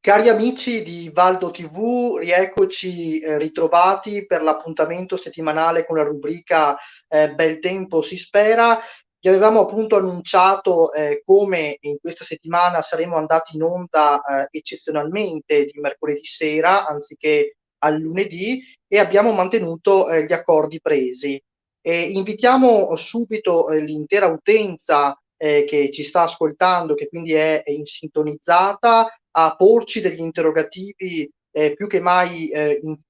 Cari amici di Valdo TV, rieccoci ritrovati per l'appuntamento settimanale con la rubrica Bel Tempo si spera. Vi avevamo appunto annunciato come in questa settimana saremmo andati in onda eccezionalmente di mercoledì sera anziché al lunedì e abbiamo mantenuto gli accordi presi. Invitiamo subito l'intera utenza che ci sta ascoltando, che quindi è sintonizzata, a porci degli interrogativi più che mai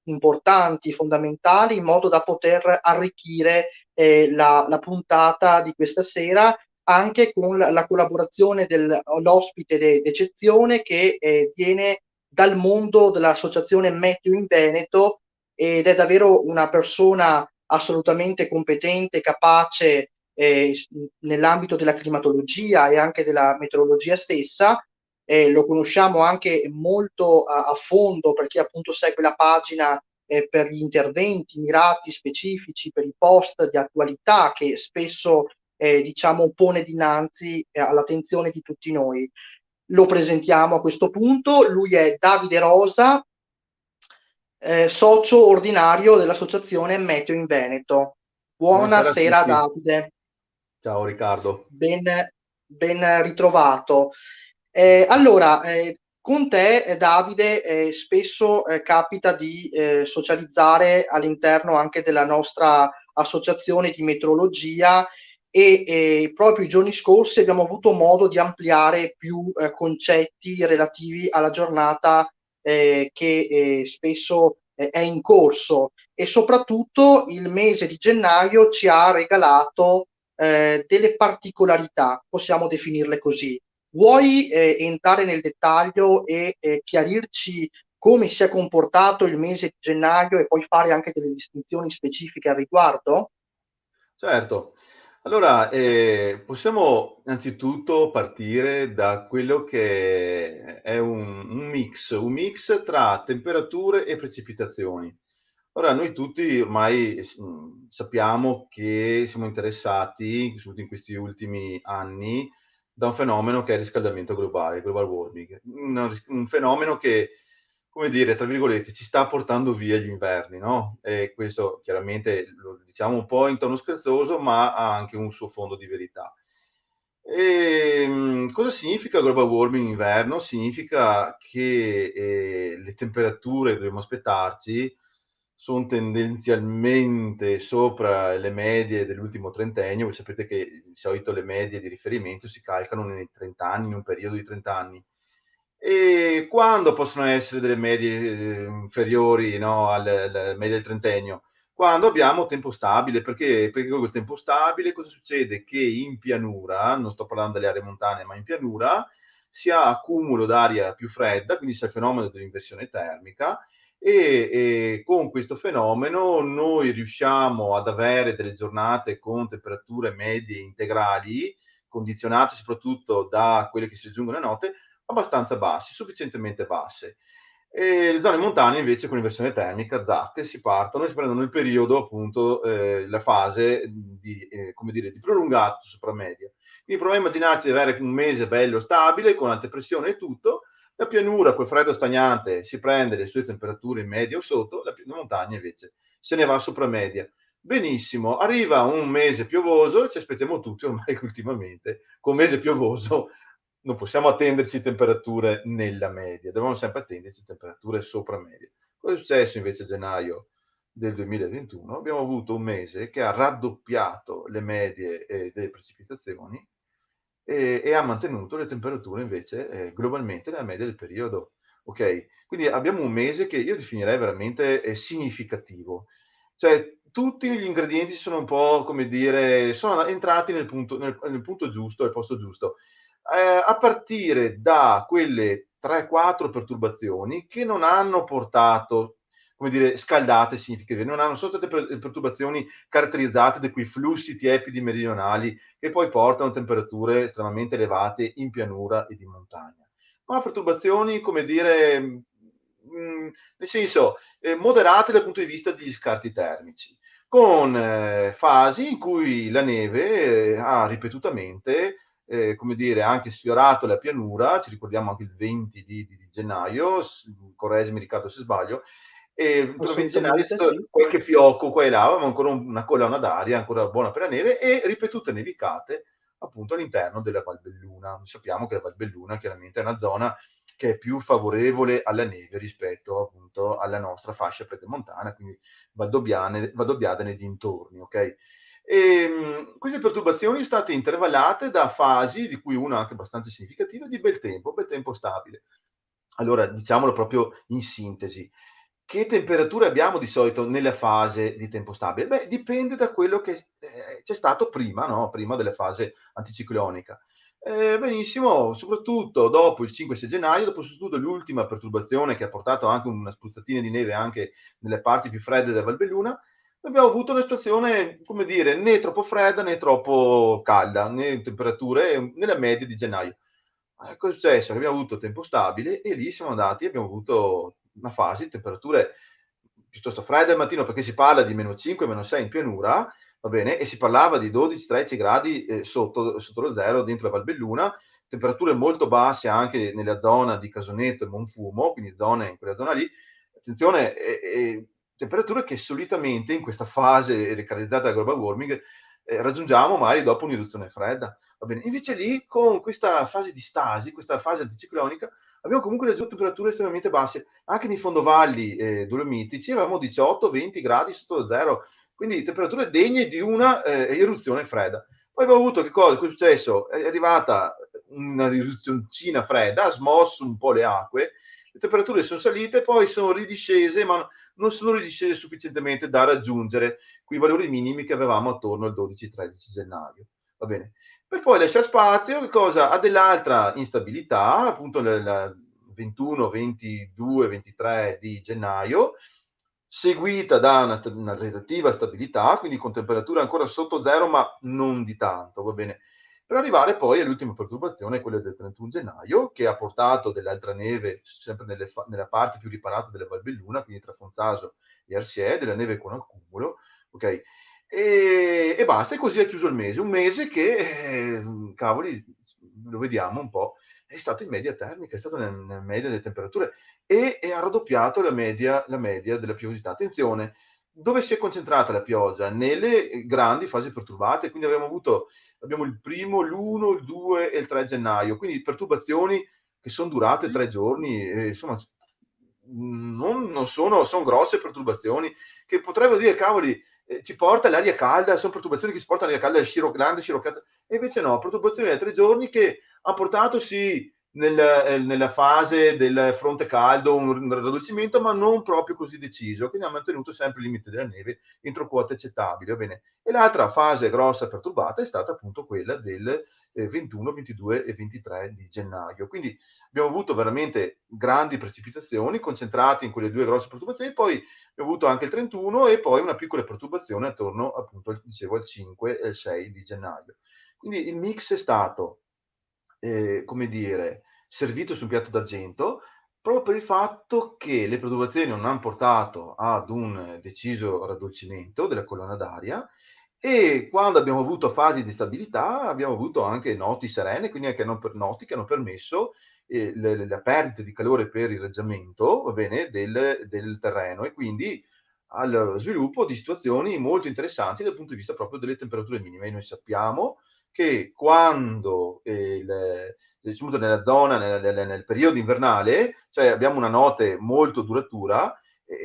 importanti, fondamentali, in modo da poter arricchire la puntata di questa sera anche con la collaborazione dell'ospite d'eccezione che viene dal mondo dell'associazione Meteo in Veneto ed è davvero una persona assolutamente competente, capace nell'ambito della climatologia e anche della meteorologia stessa. Lo conosciamo anche molto a fondo perché appunto segue la pagina per gli interventi mirati, specifici, per i post di attualità che spesso diciamo pone dinanzi all'attenzione di tutti noi. Lo presentiamo a questo punto, lui è Davide Rosa, socio ordinario dell'associazione Meteo in Veneto. Buonasera a Buonasera tutti, Davide. ciao Riccardo. Ben, ben ritrovato. Allora, con te, Davide, spesso capita di socializzare all'interno anche della nostra associazione di meteorologia e proprio i giorni scorsi abbiamo avuto modo di ampliare più concetti relativi alla giornata che spesso è in corso e soprattutto il mese di gennaio ci ha regalato delle particolarità, possiamo definirle così. Vuoi entrare nel dettaglio e chiarirci come si è comportato il mese di gennaio e poi fare anche delle distinzioni specifiche al riguardo? Certo, allora possiamo innanzitutto partire da quello che è un mix tra temperature e precipitazioni. Ora, noi tutti ormai sappiamo che siamo interessati, soprattutto in questi ultimi anni, da un fenomeno che è il riscaldamento globale, global warming. Un fenomeno che, come dire, tra virgolette, ci sta portando via gli inverni, no? E questo chiaramente lo diciamo un po' in tono scherzoso, ma ha anche un suo fondo di verità. Cosa significa global warming in inverno? Significa che le temperature che dobbiamo aspettarci sono tendenzialmente sopra le medie dell'ultimo trentennio. Voi sapete che di solito le medie di riferimento si calcolano nei 30 anni, in un periodo di 30 anni. E quando possono essere delle medie inferiori, no, alle medie del trentennio? Quando abbiamo tempo stabile, perché con il tempo stabile cosa succede? Che in pianura, non sto parlando delle aree montane, ma in pianura, si ha accumulo d'aria più fredda, quindi c'è il fenomeno dell'inversione termica, e con questo fenomeno noi riusciamo ad avere delle giornate con temperature medie integrali, condizionate soprattutto da quelle che si aggiungono a notte, abbastanza bassi, sufficientemente basse. E le zone montane invece con inversione termica, zac, si partono e si prendono il periodo, appunto, la fase di, come dire, di prolungato sopramedia. Quindi proviamo a immaginarci di avere un mese bello stabile, con alta pressione e tutto, la pianura, quel freddo stagnante, si prende le sue temperature in media o sotto, la montagna invece se ne va sopra media. Benissimo, arriva un mese piovoso, ci aspettiamo tutti ormai che ultimamente, con mese piovoso, non possiamo attenderci temperature nella media, dobbiamo sempre attenderci temperature sopra media. Cosa è successo invece a gennaio del 2021? Abbiamo avuto un mese che ha raddoppiato le medie delle precipitazioni e ha mantenuto le temperature invece globalmente nella media del periodo. Ok, quindi abbiamo un mese che io definirei veramente significativo. Cioè, tutti gli ingredienti sono un po', come dire, sono entrati nel punto giusto, al posto giusto. A partire da quelle 3-4 perturbazioni che non hanno portato, come dire, scaldate significative, non hanno, sono state perturbazioni caratterizzate da quei flussi tiepidi meridionali che poi portano a temperature estremamente elevate in pianura ed in montagna. Ma perturbazioni, come dire, nel senso, moderate dal punto di vista degli scarti termici, con fasi in cui la neve ha ripetutamente come dire, anche sfiorato la pianura, ci ricordiamo anche il 20 di gennaio, correggimi Riccardo se sbaglio, e per il 20 gennaio è Assolutamente stato sì. qualche fiocco qua e là, avevamo ancora una colonna d'aria ancora buona per la neve e ripetute nevicate appunto all'interno della Val Belluna. Sappiamo che la Val Belluna chiaramente è una zona che è più favorevole alla neve rispetto appunto alla nostra fascia pedemontana, quindi Valdobbiadene e dintorni, ok? Queste perturbazioni sono state intervallate da fasi, di cui una anche abbastanza significativa, di bel tempo stabile. Allora, diciamolo proprio in sintesi. Che temperature abbiamo di solito nella fase di tempo stabile? Beh, dipende da quello che c'è stato prima, no? Prima della fase anticiclonica. Benissimo, soprattutto dopo il 5-6 gennaio, dopo soprattutto l'ultima perturbazione che ha portato anche una spruzzatina di neve anche nelle parti più fredde della Valbelluna, abbiamo avuto una situazione, come dire, né troppo fredda né troppo calda, né temperature nella media di gennaio. Cosa è successo? Che abbiamo avuto tempo stabile e lì siamo andati, abbiamo avuto una fase di temperature piuttosto fredde al mattino, perché si parla di meno 5, meno 6 in pianura, va bene, e si parlava di 12-13 gradi sotto lo zero dentro la Valbelluna, temperature molto basse anche nella zona di Casonetto e Monfumo, quindi zone in quella zona lì. Attenzione, temperature che solitamente in questa fase caratterizzata dal global warming raggiungiamo magari dopo un'irruzione fredda. Va bene. Invece lì, con questa fase di stasi, questa fase anticiclonica, abbiamo comunque raggiunto temperature estremamente basse. Anche nei fondovalli dolomitici avevamo 18-20 gradi sotto lo zero, quindi temperature degne di una eruzione fredda. Poi abbiamo avuto che cosa? Cosa è successo? È arrivata una eruzioncina fredda, ha smosso un po' le acque, le temperature sono salite, poi sono ridiscese, ma non sono ridiscese sufficientemente da raggiungere quei valori minimi che avevamo attorno al 12-13 gennaio. Va bene. Per poi lasciare spazio che cosa? A dell'altra instabilità, appunto nel 21, 22, 23 di gennaio, seguita da una relativa stabilità, quindi con temperature ancora sotto zero, ma non di tanto, va bene? Per arrivare poi all'ultima perturbazione, quella del 31 gennaio, che ha portato dell'altra neve sempre nella parte più riparata della Valbelluna, quindi tra Fonzaso e Arsiè, della neve con accumulo, ok? E basta, e così è chiuso il mese. Un mese che, cavoli, lo vediamo un po', è stato in media termica, è stato nella media delle temperature e ha raddoppiato la media della piovosità. Attenzione, dove si è concentrata la pioggia? Nelle grandi fasi perturbate, quindi abbiamo il primo, l'1, il 2 e il 3 gennaio, quindi perturbazioni che sono durate 3 giorni, insomma, non sono grosse perturbazioni che potrebbero dire, cavoli, ci porta l'aria calda, sono perturbazioni che si portano l'aria calda, grande sciroccata, e invece no, perturbazioni da 3 giorni che hanno portato sì nella fase del fronte caldo un raddolcimento, ma non proprio così deciso, quindi ha mantenuto sempre il limite della neve entro quote accettabili, va bene. E l'altra fase grossa perturbata è stata appunto quella del 21, 22 e 23 di gennaio. Quindi abbiamo avuto veramente grandi precipitazioni concentrate in quelle due grosse perturbazioni, poi abbiamo avuto anche il 31 e poi una piccola perturbazione attorno appunto, dicevo, al 5 e al 6 di gennaio. Quindi il mix è stato, come dire, servito su un piatto d'argento, proprio per il fatto che le perturbazioni non hanno portato ad un deciso raddolcimento della colonna d'aria e quando abbiamo avuto fasi di stabilità abbiamo avuto anche noti serene, quindi anche noti che hanno permesso le perdite di calore per irraggiamento, va bene, del terreno e quindi al sviluppo di situazioni molto interessanti dal punto di vista proprio delle temperature minime. E noi sappiamo che quando diciamo, nella zona, nel periodo invernale, cioè abbiamo una notte molto duratura,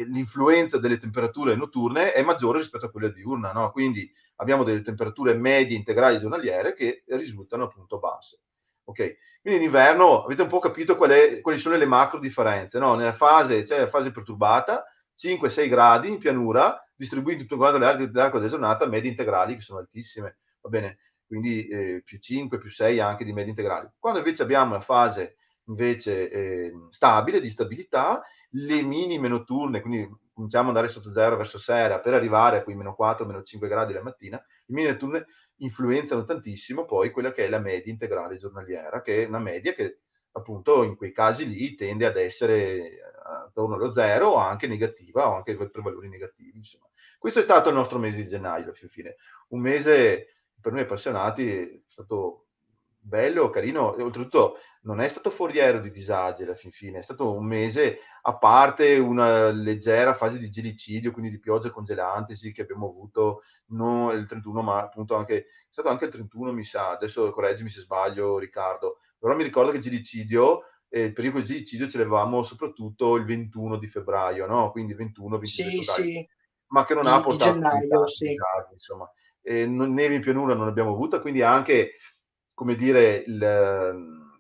l'influenza delle temperature notturne è maggiore rispetto a quella diurna, no? Quindi abbiamo delle temperature medie integrali giornaliere che risultano appunto basse. Ok? Quindi in inverno avete un po' capito quali sono le macro differenze, no? Nella fase, c'è la fase perturbata, 5-6 gradi in pianura, distribuiti tutto quanto nell'arco della giornata, medie integrali che sono altissime, va bene? Quindi più 5, più 6 anche di medie integrali. Quando invece abbiamo la fase invece stabile, di stabilità, le minime notturne, quindi cominciamo ad andare sotto zero verso sera per arrivare a quei meno 4, meno 5 gradi la mattina, le minime notturne influenzano tantissimo poi quella che è la media integrale giornaliera, che è una media che appunto in quei casi lì tende ad essere attorno allo zero o anche negativa o anche per valori negativi. Insomma. Questo è stato il nostro mese di gennaio, alla fine. Un mese per noi appassionati è stato bello, carino, e oltretutto non è stato foriero di disagi alla fin fine, è stato un mese, a parte una leggera fase di gelicidio, quindi di piogge congelanti, sì, che abbiamo avuto il 31, ma appunto anche, è stato anche il 31 mi sa, adesso correggimi se sbaglio Riccardo, però mi ricordo che gelicidio, il periodo di gelicidio ce l'avevamo soprattutto il 21 di febbraio, no? Quindi 21-22 Sì, febbraio, sì, ma che non ha di portato così gennaio, tanti sì. disagi, insomma. Neve in pianura non abbiamo avuta, quindi anche, come dire,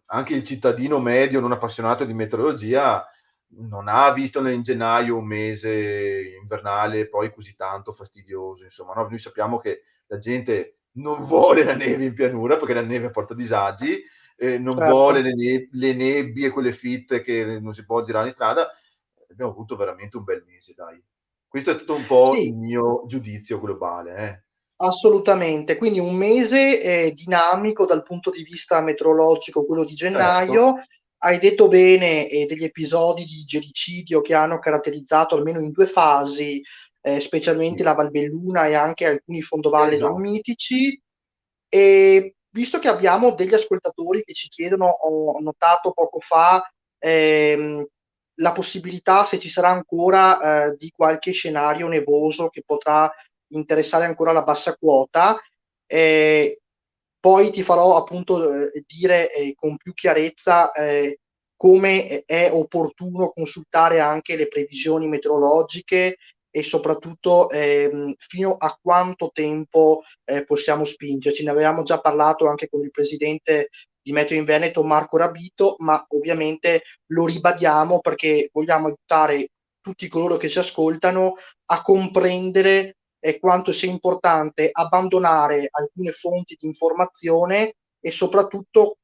anche il cittadino medio non appassionato di meteorologia non ha visto in gennaio un mese invernale poi così tanto fastidioso, insomma, no? Noi sappiamo che la gente non vuole la neve in pianura perché la neve porta disagi, non vuole Certo. le nebbie, quelle fitte che non si può girare in strada. Abbiamo avuto veramente un bel mese, dai. Questo è tutto un po' il Sì, mio giudizio globale, eh. assolutamente. Quindi un mese dinamico dal punto di vista meteorologico, quello di Certo, gennaio. Hai detto bene, degli episodi di gelicidio che hanno caratterizzato almeno in due fasi, specialmente sì, la Valbelluna e anche alcuni fondovalle esatto. dolomitici. E visto che abbiamo degli ascoltatori che ci chiedono, ho notato poco fa, ehm, la possibilità, se ci sarà ancora, di qualche scenario nevoso che potrà interessare ancora la bassa quota, ehm, poi ti farò appunto, dire, con più chiarezza, come è opportuno consultare anche le previsioni meteorologiche e soprattutto, fino a quanto tempo possiamo spingerci. Ne avevamo già parlato anche con il presidente di Meteo in Veneto, Marco Rabito, ma ovviamente lo ribadiamo perché vogliamo aiutare tutti coloro che ci ascoltano a comprendere quanto sia importante abbandonare alcune fonti di informazione e soprattutto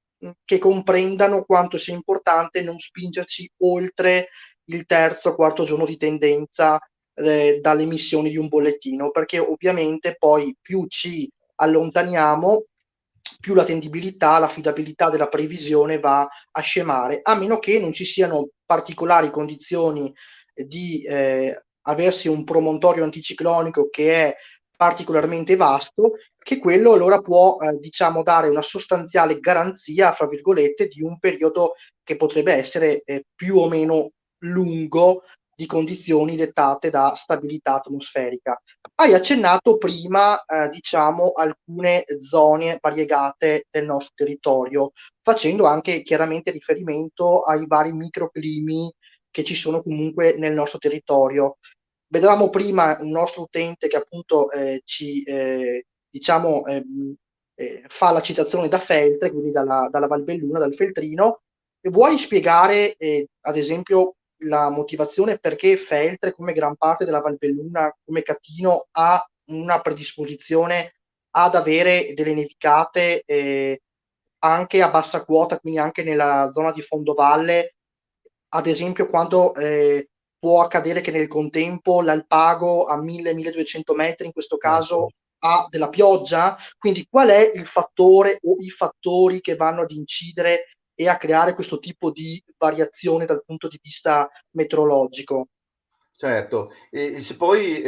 che comprendano quanto sia importante non spingerci oltre il terzo, quarto giorno di tendenza dalle emissioni di un bollettino, perché ovviamente poi più ci allontaniamo, più l'attendibilità, l'affidabilità della previsione va a scemare, a meno che non ci siano particolari condizioni di aversi un promontorio anticiclonico che è particolarmente vasto, che quello allora può diciamo dare una sostanziale garanzia, fra virgolette, di un periodo che potrebbe essere più o meno lungo di condizioni dettate da stabilità atmosferica. Hai accennato prima, diciamo, alcune zone variegate del nostro territorio, facendo anche chiaramente riferimento ai vari microclimi che ci sono comunque nel nostro territorio. Vedevamo prima un nostro utente che appunto ci diciamo fa la citazione da Feltre, quindi dalla Valbelluna, dal Feltrino. E vuoi spiegare, ad esempio, la motivazione perché Feltre, come gran parte della Valbelluna, come Catino, ha una predisposizione ad avere delle nevicate anche a bassa quota, quindi anche nella zona di fondovalle, ad esempio quando può accadere che nel contempo l'Alpago a 1000-1200 metri, in questo Certo. caso, ha della pioggia? Quindi qual è il fattore o i fattori che vanno ad incidere e a creare questo tipo di variazione dal punto di vista meteorologico? Certo, e se poi,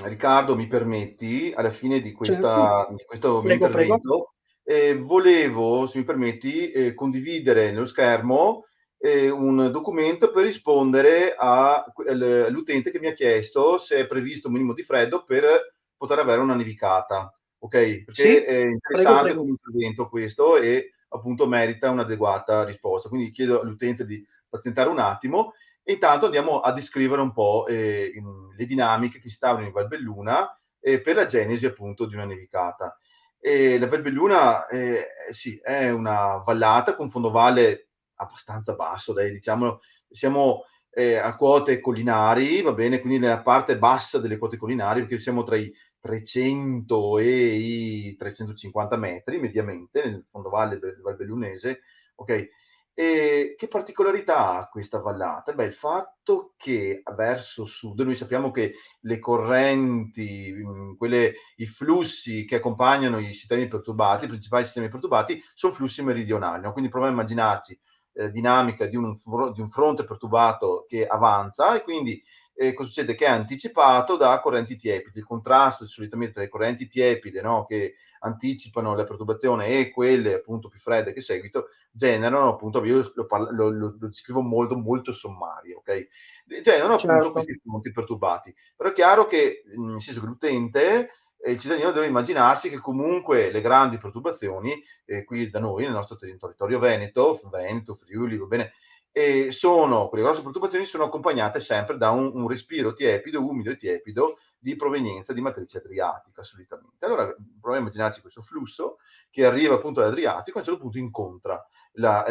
Riccardo mi permetti, alla fine Certo, di questo mio prego, prego. intervento, volevo, se mi permetti, condividere nello schermo, un documento per rispondere all'utente che mi ha chiesto se è previsto un minimo di freddo per poter avere una nevicata, okay? Perché Sì, è prego, interessante prego. come intervento questo e appunto merita un'adeguata risposta. Quindi chiedo all'utente di pazientare un attimo e intanto andiamo a descrivere un po', le dinamiche che si stavano in Valbelluna, per la genesi appunto di una nevicata. La Valbelluna, sì, è una vallata con fondovalle abbastanza basso, dai, diciamo, siamo, a quote collinari, va bene, quindi nella parte bassa delle quote collinari, perché siamo tra i 300 e i 350 metri mediamente nel fondovalle valbellunese, okay? Che particolarità ha questa vallata? Beh, il fatto che verso sud noi sappiamo che le correnti, i flussi che accompagnano i sistemi perturbati, i principali sistemi perturbati, son flussi meridionali, no, quindi proviamo a immaginarci, dinamica di un fronte perturbato che avanza e quindi, cosa succede? Che è anticipato da correnti tiepide. Il contrasto solitamente tra le correnti tiepide, no, che anticipano la perturbazione e quelle appunto più fredde che seguito generano appunto, io lo descrivo molto, molto sommario, ok? Generano appunto certo. questi fronti perturbati. Però è chiaro che, nel senso che l'utente, il cittadino deve immaginarsi che comunque le grandi perturbazioni, qui da noi, nel nostro territorio Veneto, Friuli, va bene, quelle grosse perturbazioni sono accompagnate sempre da un respiro tiepido, umido e tiepido di provenienza di matrice adriatica solitamente. Allora proviamo a immaginarci questo flusso che arriva appunto dall'Adriatico, a un certo punto incontra la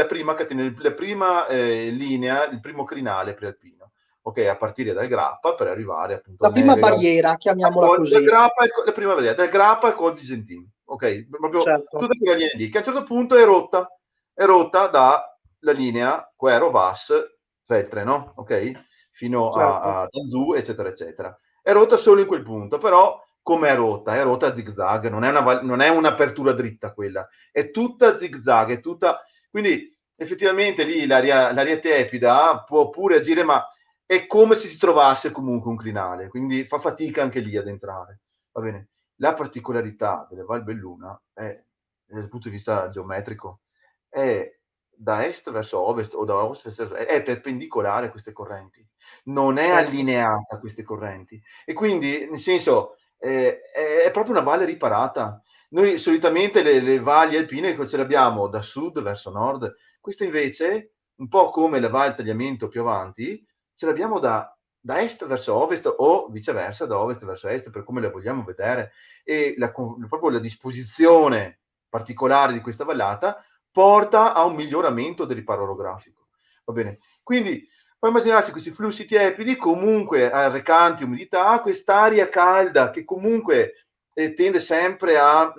prima linea, il primo crinale prealpino, ok, a partire dal Grappa per arrivare appunto La al prima Nevega, barriera, chiamiamola dal così, Grappa, la prima vedere, dal Grappa al Col Visentin, ok, proprio certo, tutta quella linea lì, che a un certo punto è rotta dalla linea Quero-Vas-Feltre, no? Ok? Fino certo. a Tanzù, eccetera, eccetera. È rotta solo in quel punto, però come è rotta? È rotta a zigzag, non è un'apertura dritta quella, è tutta zigzag, è tutta... Quindi effettivamente lì l'aria tepida può pure agire, ma è come se si trovasse comunque un crinale, quindi fa fatica anche lì ad entrare. Va bene? La particolarità delle Val Belluna è, dal punto di vista geometrico, è da est verso ovest o da ovest verso est, è perpendicolare a queste correnti, non è Certo. allineata a queste correnti. E quindi, nel senso, è proprio una valle riparata. Noi solitamente le valli alpine ce le abbiamo da sud verso nord, questa invece, un po' come la Val Tagliamento più avanti, ce l'abbiamo da est verso ovest o viceversa da ovest verso est, per come la vogliamo vedere. E proprio la disposizione particolare di questa vallata porta a un miglioramento del riparo orografico. Va bene? Quindi puoi immaginarsi questi flussi tiepidi comunque recanti umidità, quest'aria calda che comunque tende sempre a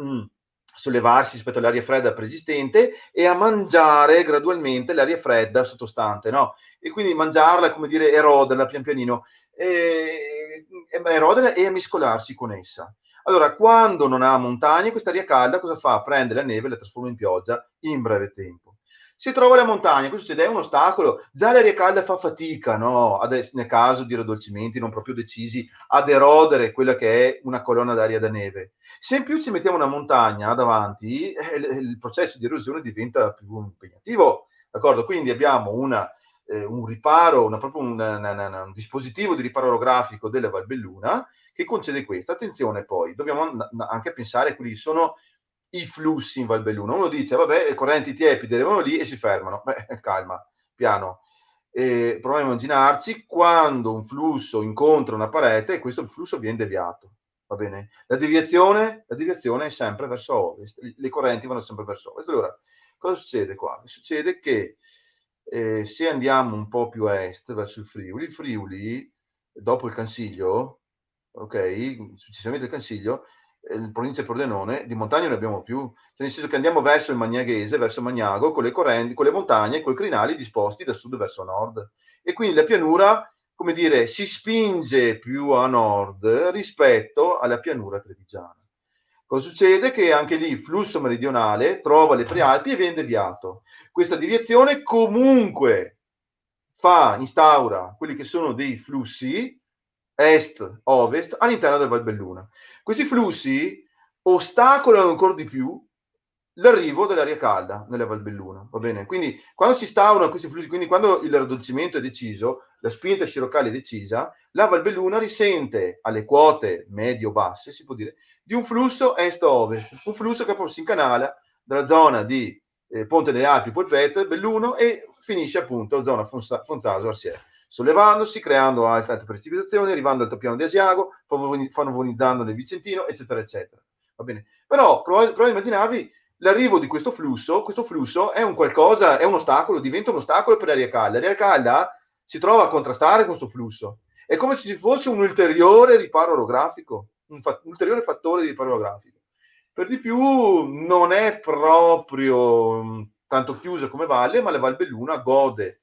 sollevarsi rispetto all'aria fredda preesistente e a mangiare gradualmente l'aria fredda sottostante, no? E quindi mangiarla, come dire, eroderla pian pianino, eroderla e a mescolarsi con essa. Allora, quando non ha montagne, questa aria calda cosa fa? Prende la neve e la trasforma in pioggia in breve tempo. Se trova la montagna, cosa succede? È un ostacolo. Già l'aria calda fa fatica, no? Nel caso di raddolcimenti non proprio decisi, ad erodere quella che è una colonna d'aria da neve. Se in più ci mettiamo una montagna davanti, il processo di erosione diventa più impegnativo, d'accordo? Quindi abbiamo un riparo, proprio un dispositivo di riparo orografico della Val Belluna che concede questo. Attenzione poi, dobbiamo anche pensare, quelli sono i flussi in Val Belluna. Uno dice, vabbè, le correnti tiepide arrivano lì e si fermano. Beh, calma, piano. Proviamo a immaginarci quando un flusso incontra una parete e questo flusso viene deviato. Va bene? La deviazione è sempre verso ovest, le correnti vanno sempre verso ovest. Allora, cosa succede qua? Succede che se andiamo un po' più a est, verso il Friuli, dopo il Cansiglio, ok, successivamente il Cansiglio, provincia di Pordenone, di montagna non ne abbiamo più, cioè nel senso che andiamo verso il Magnaghese, verso Magnago, con le correnti, con le montagne, con i crinali disposti da sud verso nord. E quindi la pianura, come dire, si spinge più a nord rispetto alla pianura trevigiana. Cosa succede? Che anche lì il flusso meridionale trova le Prealpi e viene deviato. Questa deviazione comunque instaura quelli che sono dei flussi est-ovest all'interno del Val Belluna. Questi flussi ostacolano ancora di più l'arrivo dell'aria calda nella Val Belluna, va bene? Quindi quando si instaurano questi flussi, quindi quando il raddolcimento è deciso, la spinta sciroccale è decisa, la Val Belluna risente alle quote medio-basse, si può dire, di un flusso est-ovest, un flusso che poi si incanala dalla zona di Ponte delle Alpi, Polpette, Belluno e finisce appunto a zona Fonzaso-Arsier, sollevandosi, creando alte precipitazioni, arrivando al altopiano di Asiago, favorizzando nel Vicentino, eccetera, eccetera. Va bene? Però prova a immaginarvi l'arrivo di questo flusso è un qualcosa, è un ostacolo, diventa un ostacolo per l'aria calda. L'aria calda si trova a contrastare con questo flusso. È come se ci fosse un ulteriore riparo orografico, un ulteriore fattore di riparo orografico. Per di più non è proprio tanto chiusa come valle, ma la Val Belluna gode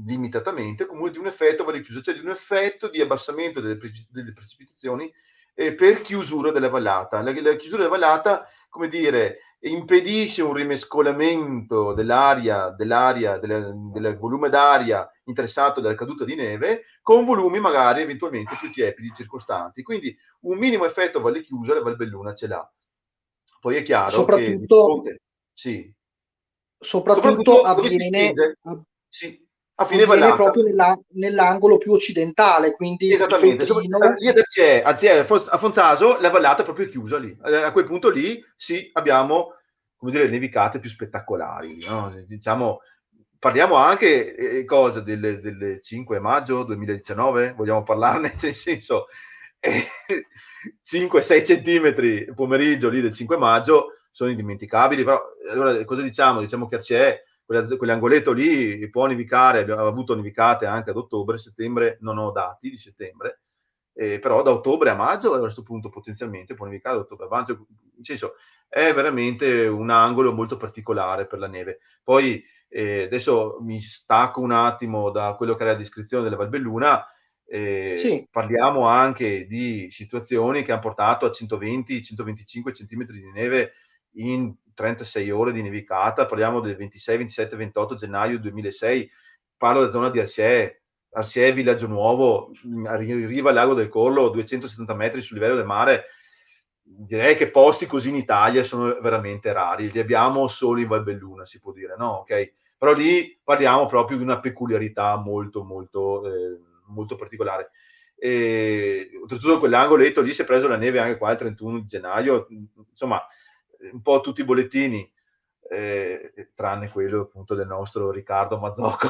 limitatamente comunque di un effetto valle chiusa, cioè di un effetto di abbassamento delle precipitazioni per chiusura della vallata. La chiusura della vallata, come dire, impedisce un rimescolamento del volume d'aria interessato dalla caduta di neve con volumi magari eventualmente più tiepidi circostanti. Quindi un minimo effetto valle chiusa la Valbelluna ce l'ha. Poi è chiaro che di Soprattutto, fronte, sì, soprattutto soprattutto dove si avviene, spinge, sì, a fine avviene vallata. proprio nell'angolo più occidentale, quindi il Esattamente, feltrino. lì adesso a Fonzaso la vallata è proprio chiusa lì. A quel punto lì sì, abbiamo, come dire, nevicate più spettacolari, no? Diciamo, parliamo anche del 5 maggio 2019, vogliamo parlarne? Nel senso, 5-6 centimetri pomeriggio lì del 5 maggio sono indimenticabili, però allora cosa diciamo? Diciamo che Arciè, quell'angoletto lì può nevicare, abbiamo avuto nevicate anche ad ottobre, settembre, non ho dati di settembre, però da ottobre a maggio a questo punto potenzialmente può nevicare da ottobre a maggio, nel senso è veramente un angolo molto particolare per la neve. Poi adesso mi stacco un attimo da quello che è la descrizione della Valbelluna, Sì, parliamo anche di situazioni che hanno portato a 120-125 centimetri di neve in 36 ore di nevicata, parliamo del 26, 27, 28 gennaio 2006, parlo della zona di Arciè, Villaggio Nuovo, riva al lago del Corlo, 270 metri sul livello del mare. Direi che posti così in Italia sono veramente rari, li abbiamo solo in Valbelluna, si può dire, no? Ok? Però lì parliamo proprio di una peculiarità molto, molto, molto particolare. E, oltretutto quell'angoletto lì si è preso la neve anche qua il 31 gennaio, insomma, un po' tutti i bollettini, tranne quello appunto del nostro Riccardo Mazzocco,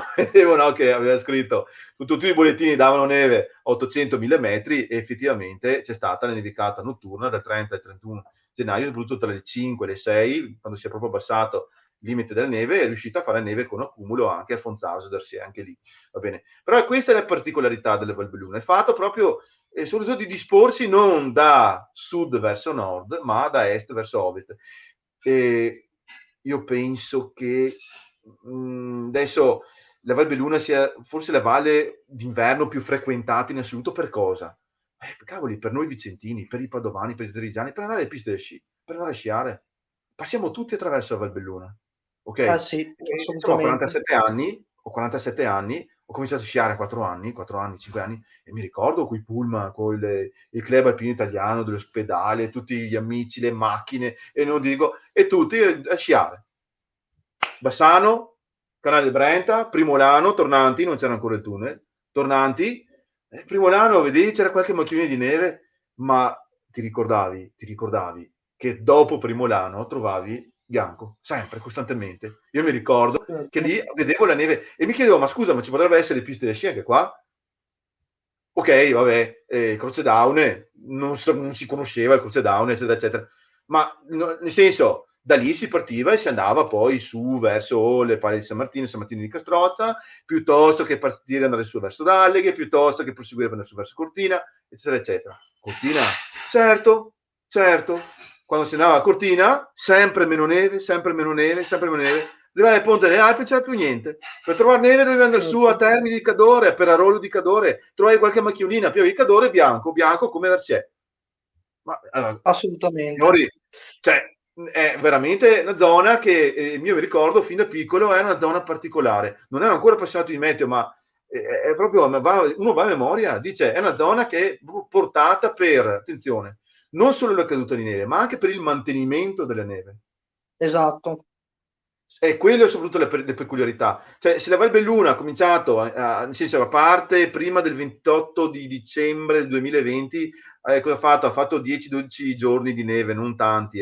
no, che aveva scritto tutti i bollettini davano neve a 800.000 metri e effettivamente c'è stata la nevicata notturna dal 30 al 31 gennaio, soprattutto tra le 5 e le 6, quando si è proprio abbassato il limite della neve, è riuscita a fare neve con accumulo anche a Fonzaso d'Arciè, anche lì, va bene. Però questa è la particolarità delle Valbelluna, il fatto proprio soprattutto di disporsi non da sud verso nord, ma da est verso ovest. E io penso che adesso la Valbelluna sia forse la valle d'inverno più frequentata in assoluto per cosa? Cavoli, per noi vicentini, per i padovani, per i trevigiani, per andare alle piste da sci, per andare a sciare. Passiamo tutti attraverso la Valbelluna, ok? ah sì, Insomma, assolutamente. ho 47 anni, ho cominciato a sciare a 4 anni, 5 anni, e mi ricordo quei pullman, con il club alpino italiano, dell'ospedale, tutti gli amici, le macchine, e non dico, e tutti a sciare. Bassano, Canale del Brenta, Primolano, tornanti, non c'era ancora il tunnel, tornanti, Primolano, vedi, c'era qualche macchina di neve, ma ti ricordavi che dopo Primolano trovavi bianco, sempre, costantemente. Io mi ricordo che Certo. lì vedevo la neve e mi chiedevo, ma scusa, ma ci potrebbe essere le piste da sci anche qua? Ok, vabbè, Croce d'Aune, non si conosceva il Croce d'Aune, eccetera, eccetera. Ma nel senso, da lì si partiva e si andava poi su verso le Palle di San Martino di Castrozza, piuttosto che partire e andare su verso Dalleghe, piuttosto che proseguire per andare su verso Cortina, eccetera, eccetera. Cortina, certo, certo. Quando si andava a Cortina, sempre meno neve, sempre meno neve, sempre meno neve. Arrivai al Ponte delle Alpi, non c'era più niente. Per trovare neve dovevi andare su a Certo. Termini di Cadore, a Perarolo di Cadore, trovavi qualche macchiolina, più di Cadore bianco, bianco come l'Arciè. Ma Assolutamente. signori, cioè, è veramente una zona che io mi ricordo fin da piccolo era una zona particolare. Non ero ancora appassionato di meteo, ma è proprio uno va a memoria, dice è una zona che è portata per, attenzione, non solo la caduta di neve, ma anche per il mantenimento della neve. Esatto. E quello è soprattutto le peculiarità. Cioè, se la Valbelluna ha cominciato, nel senso, a parte prima del 28 di dicembre del 2020, cosa ha fatto? Ha fatto 10-12 giorni di neve, non tanti,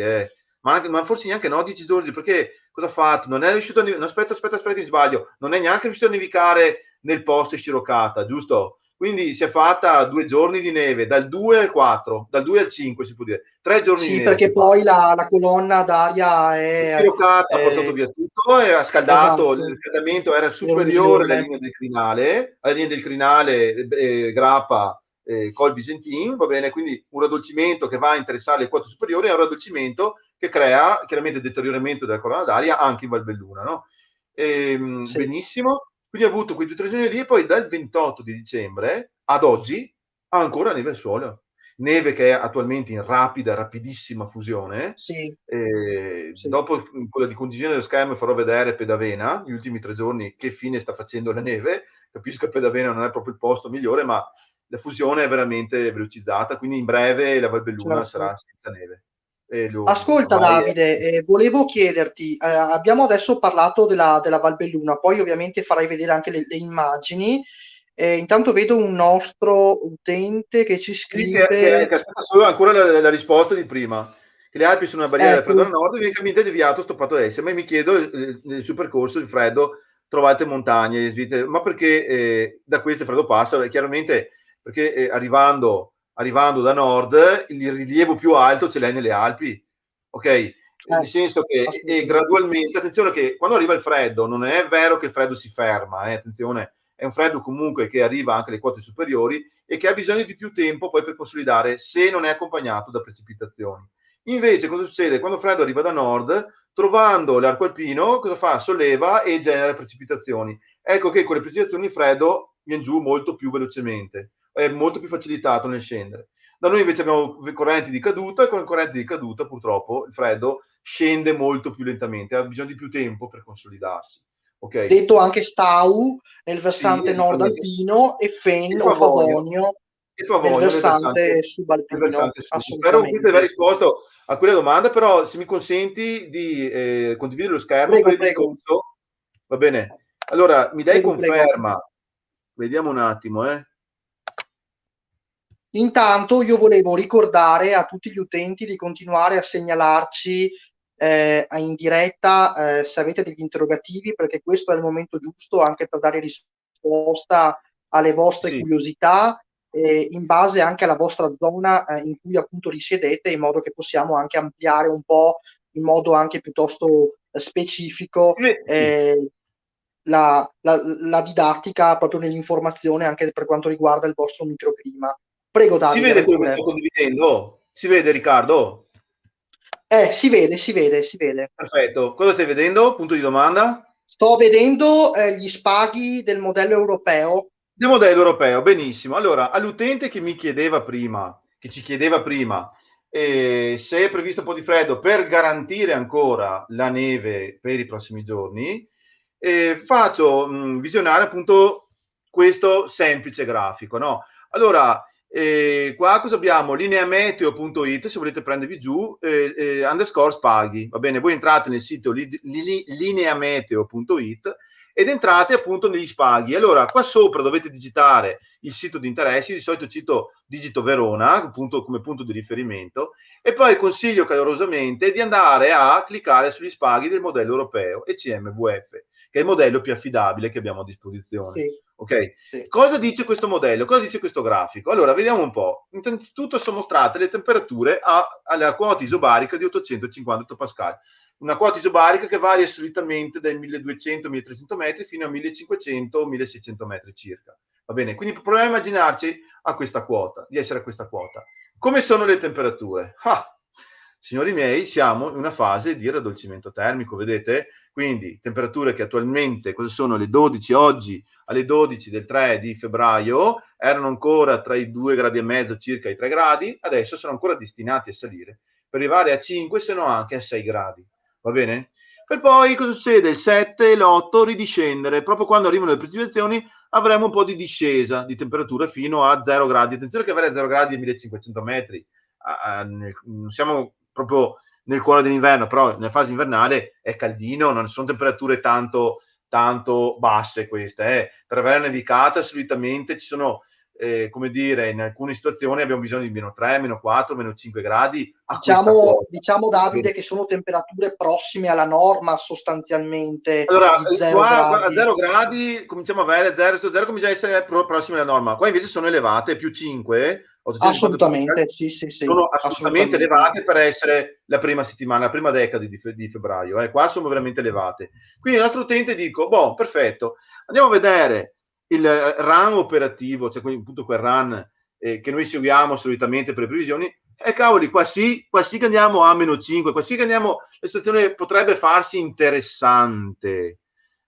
ma forse neanche no, 10 giorni, perché cosa ha fatto? Non è riuscito a no, aspetta, mi sbaglio, non è neanche riuscito a nevicare nel posto Scirocata, giusto? Quindi si è fatta 2 giorni di neve, dal 2 al 4, dal 2 al 5 si può dire, 3 giorni di Sì, neve si perché è fatta. poi la colonna d'aria Il è, Scirocata ha portato via tutto e ha scaldato, il esatto, riscaldamento era superiore l'erosione. alla linea del crinale, Grappa, Col Visentin, va bene, quindi un raddolcimento che va a interessare le quote superiori è un raddolcimento che crea chiaramente deterioramento della colonna d'aria anche in Valbelluna, no? Sì, Benissimo, quindi ha avuto quei 2 o 3 giorni lì e poi dal 28 di dicembre ad oggi ha ancora neve al suolo. neve che è attualmente in rapidissima fusione. Sì, sì, Dopo quella di condivisione dello schermo farò vedere Pedavena, gli ultimi 3 giorni, che fine sta facendo la neve. Capisco che Pedavena non è proprio il posto migliore, ma la fusione è veramente velocizzata, quindi in breve la Valbelluna certo. sarà senza neve. Ascolta Ormai è... Davide, volevo chiederti, abbiamo adesso parlato della Valbelluna, poi ovviamente farai vedere anche le immagini. Intanto vedo un nostro utente che ci Sì, scrive, che aspetta solo ancora la risposta di prima. Che le Alpi sono una barriera del freddo ecco, al nord, unicamente deviato, stoppato a est. Ma mi chiedo, nel suo percorso il freddo, trovate montagne in Svizzera, ma perché da questo il freddo passa? Chiaramente perché arrivando da nord, il rilievo più alto ce l'hai nelle Alpi, ok? Nel senso che assolutamente, gradualmente, attenzione che quando arriva il freddo, non è vero che il freddo si ferma, attenzione, è un freddo comunque che arriva anche alle quote superiori e che ha bisogno di più tempo poi per consolidare se non è accompagnato da precipitazioni. Invece cosa succede? Quando il freddo arriva da nord, trovando l'arco alpino, cosa fa? Solleva e genera precipitazioni. Ecco che con le precipitazioni il freddo viene giù molto più velocemente, è molto più facilitato nel scendere. Da noi invece abbiamo correnti di caduta e con le correnti di caduta purtroppo il freddo scende molto più lentamente, ha bisogno di più tempo per consolidarsi. Ok? detto anche Stau nel Sì, versante nord esattamente. alpino e Il Fen o Favonio, Favonio il nel Favonio versante nel subalpino, versante sud. Spero qui di aver assolutamente. risposto a quella domanda, però se mi consenti di condividere lo schermo Prego, per il prego, discorso, va bene. Allora, mi dai prego, prego. conferma? Vediamo un attimo, eh. Intanto io volevo ricordare a tutti gli utenti di continuare a segnalarci in diretta se avete degli interrogativi, perché questo è il momento giusto anche per dare risposta alle vostre Sì, curiosità, in base anche alla vostra zona in cui appunto risiedete, in modo che possiamo anche ampliare un po' in modo anche piuttosto specifico sì. la didattica proprio nell'informazione anche per quanto riguarda il vostro microclima. Prego Si Davide, vede vai quello che pure. sto condividendo? Si vede, Riccardo? Si vede, si vede, si vede. Perfetto. Cosa stai vedendo? Punto di domanda? Sto vedendo gli spaghi del modello europeo. Del modello europeo, benissimo. Allora, all'utente che mi chiedeva prima, che ci chiedeva prima, se è previsto un po' di freddo per garantire ancora la neve per i prossimi giorni, faccio visionare appunto questo semplice grafico, no? Allora, qua cosa abbiamo? Lineameteo.it, se volete prendervi giù, underscore spaghi, va bene? Voi entrate nel sito lineameteo.it ed entrate appunto negli spaghi. Allora, qua sopra dovete digitare il sito di interesse, di solito digito Verona, appunto come punto di riferimento, e poi consiglio calorosamente di andare a cliccare sugli spaghi del modello europeo ECMVF, che è il modello più affidabile che abbiamo a disposizione. Sì, Ok? sì. Cosa dice questo modello? Cosa dice questo grafico? Allora, vediamo un po'. Innanzitutto sono mostrate le temperature alla quota isobarica di 850 pascal. Una quota isobarica che varia solitamente dai 1200-1300 metri fino a 1500-1600 metri circa. Va bene? Quindi proviamo a immaginarci a questa quota, di essere a questa quota. Come sono le temperature? Signori miei, siamo in una fase di raddolcimento termico, vedete? Quindi temperature che attualmente, cosa sono le 12 oggi, alle 12 del 3 di febbraio, erano ancora tra i 2 gradi e mezzo circa i 3 gradi, adesso sono ancora destinati a salire, per arrivare a 5 se non anche a 6 gradi, va bene? Per poi cosa succede? Il 7 e l'8 ridiscendere, proprio quando arrivano le precipitazioni avremo un po' di discesa di temperatura fino a 0 gradi. Attenzione che avere a 0 gradi e 1500 metri, non siamo proprio nel cuore dell'inverno, però nella fase invernale è caldino, non sono temperature tanto basse queste. Per avere la nevicata solitamente ci sono, come dire, in alcune situazioni abbiamo bisogno di meno 3, meno 4, meno 5 gradi a questa quota. Diciamo Davide che sono temperature prossime alla norma sostanzialmente Allora, di 0 qua a gradi. 0 gradi cominciamo a avere 0 comincia a essere prossimo alla norma. Qua invece sono elevate, più 5, 850 Assolutamente, sì, sì, sì, sono assolutamente assolutamente. elevate per essere la prima settimana, la prima decade di febbraio. Qua sono veramente elevate. Quindi il nostro utente dico, boh, perfetto, andiamo a vedere il run operativo, cioè appunto quel run che noi seguiamo solitamente per le previsioni, e cavoli, qua sì che andiamo a meno 5, qua sì che andiamo, la situazione potrebbe farsi interessante,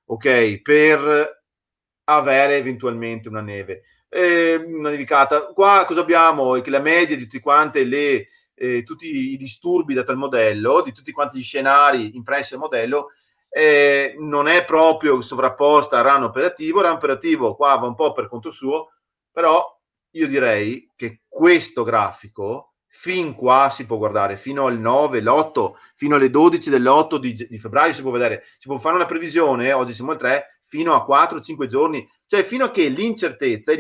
ok, per avere eventualmente una neve. una nevicata. Qua cosa abbiamo? È che la media di tutti quante tutti i disturbi dati al modello, di tutti quanti gli scenari impressi al modello, non è proprio sovrapposta al run operativo. Il run operativo qua va un po' per conto suo, però io direi che questo grafico fin qua si può guardare, fino al 9, l'8, fino alle 12 dell'8 di febbraio si può vedere, si può fare una previsione, oggi siamo al 3, fino a 4-5 giorni, cioè fino a che l'incertezza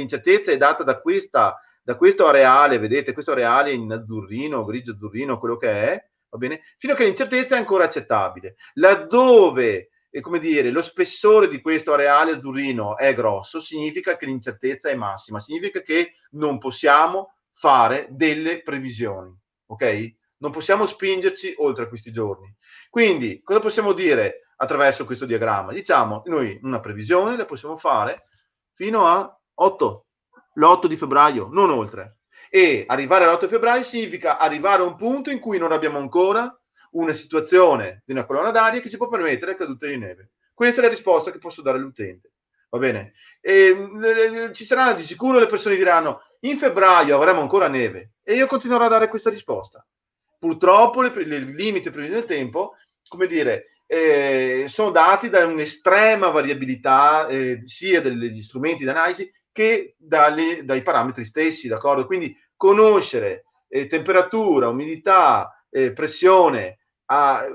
è data da questo areale, vedete, questo areale in azzurrino, grigio azzurrino, quello che è, va bene? Fino a che l'incertezza è ancora accettabile. Laddove, come dire, lo spessore di questo areale azzurrino è grosso, significa che l'incertezza è massima, significa che non possiamo fare delle previsioni, ok? Non possiamo spingerci oltre questi giorni. Quindi, cosa possiamo dire attraverso questo diagramma? Diciamo, noi una previsione la possiamo fare fino a 8, l'8 di febbraio, non oltre. E arrivare all'8 febbraio significa arrivare a un punto in cui non abbiamo ancora una situazione di una colonna d'aria che ci può permettere la caduta di neve. Questa è la risposta che posso dare all'utente. Va bene? Ci saranno di sicuro le persone che diranno in febbraio avremo ancora neve e io continuerò a dare questa risposta. Purtroppo le limiti previsioni del tempo, come dire, sono dati da un'estrema variabilità sia degli strumenti di analisi che dai parametri stessi, d'accordo? Quindi conoscere temperatura, umidità, pressione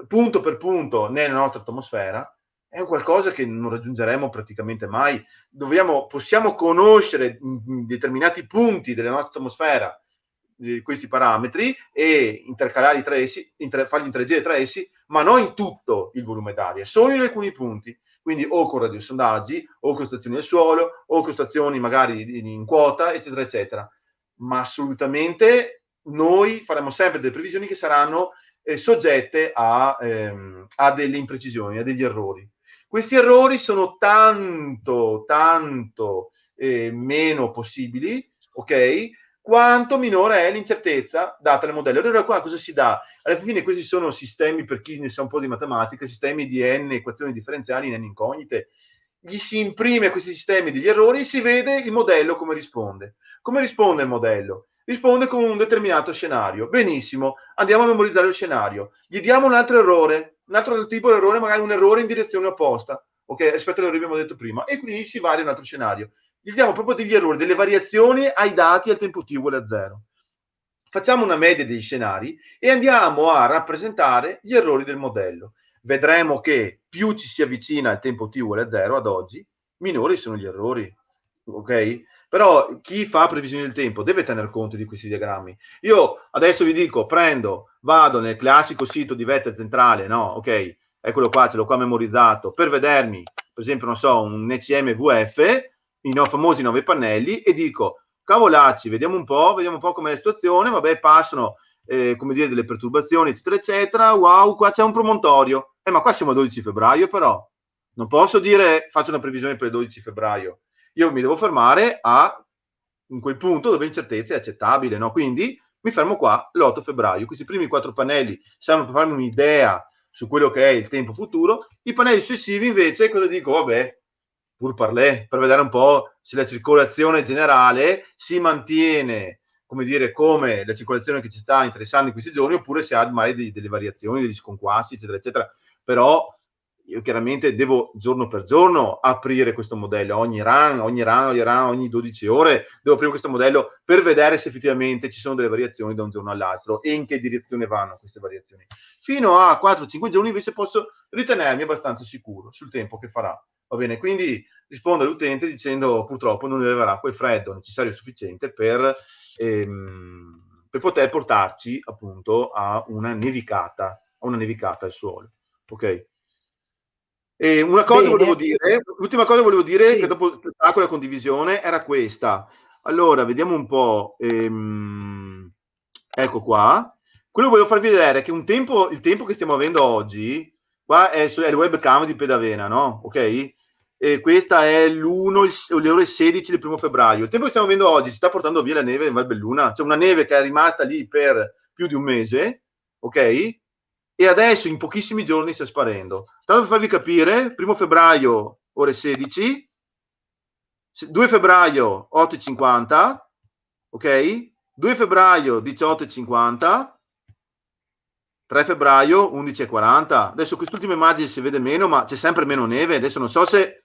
punto per punto nella nostra atmosfera è un qualcosa che non raggiungeremo praticamente mai. Possiamo conoscere determinati punti della nostra atmosfera questi parametri e intercalarli tra essi, fargli interagire tra essi, ma non in tutto il volume d'aria, solo in alcuni punti. Quindi o con radiosondaggi, o con stazioni del suolo, o con stazioni magari in quota, eccetera, eccetera. Ma assolutamente noi faremo sempre delle previsioni che saranno soggette a delle imprecisioni, a degli errori. Questi errori sono tanto meno possibili, ok? Quanto minore è l'incertezza data nel modello. Allora qua cosa si dà? Alla fine questi sono sistemi, per chi ne sa un po' di matematica, sistemi di n equazioni differenziali in n incognite. Gli si imprime a questi sistemi degli errori e si vede il modello come risponde. Come risponde il modello? Risponde con un determinato scenario. Benissimo, andiamo a memorizzare lo scenario. Gli diamo un altro errore, un altro tipo di errore, magari un errore in direzione opposta, ok? Rispetto all'errore che abbiamo detto prima. E quindi si varia un altro scenario. Gli diamo proprio degli errori, delle variazioni ai dati al tempo t uguale a 0. Facciamo una media degli scenari e andiamo a rappresentare gli errori del modello. Vedremo che più ci si avvicina al tempo t uguale a 0 ad oggi, minori sono gli errori, ok? Però chi fa previsioni del tempo deve tener conto di questi diagrammi. Io adesso vi dico, vado nel classico sito di Vetta Centrale, no? Ok, eccolo qua, ce l'ho qua memorizzato, per vedermi, per esempio, non so, un ECM VF, i famosi 9 pannelli, e dico, cavolacci, vediamo un po' com'è la situazione, vabbè, passano, come dire, delle perturbazioni, eccetera, eccetera, wow, qua c'è un promontorio, ma qua siamo al 12 febbraio, però, non posso dire, faccio una previsione per il 12 febbraio, io mi devo fermare in quel punto dove l'incertezza è accettabile, no? Quindi mi fermo qua l'8 febbraio. Questi primi 4 pannelli servono per farmi un'idea su quello che è il tempo futuro. I pannelli successivi invece cosa dico? Vabbè, pur parlé, per vedere un po' se la circolazione generale si mantiene, come dire, come la circolazione che ci sta interessando in questi giorni, oppure se ha magari delle variazioni, degli sconquassi, eccetera, eccetera. Però io chiaramente devo giorno per giorno aprire questo modello, ogni 12 ore devo aprire questo modello per vedere se effettivamente ci sono delle variazioni da un giorno all'altro e in che direzione vanno queste variazioni. Fino a 4-5 giorni invece posso ritenermi abbastanza sicuro sul tempo che farà. Va bene, quindi rispondo all'utente dicendo purtroppo non arriverà quel freddo necessario e sufficiente per poter portarci appunto a una nevicata al suolo. Ok? E una cosa volevo Bene, dire, l'ultima cosa volevo dire, che sì. dopo la condivisione, era questa. Allora, vediamo un po'. Ecco qua. Quello che volevo farvi vedere è che il tempo che stiamo avendo oggi, qua è il webcam di Pedavena, no? Ok? E questa è le ore 16 del 1 febbraio. Il tempo che stiamo avendo oggi si sta portando via la neve in Valbelluna, cioè una neve che è rimasta lì per più di un mese, ok? E adesso in pochissimi giorni sta sparendo. Tanto per farvi capire, 1 febbraio, ore 16, 2 febbraio 8,50, ok? 2 febbraio 18,50, 3 febbraio 11,40. Adesso quest'ultima immagine si vede meno, ma c'è sempre meno neve. Adesso non so se...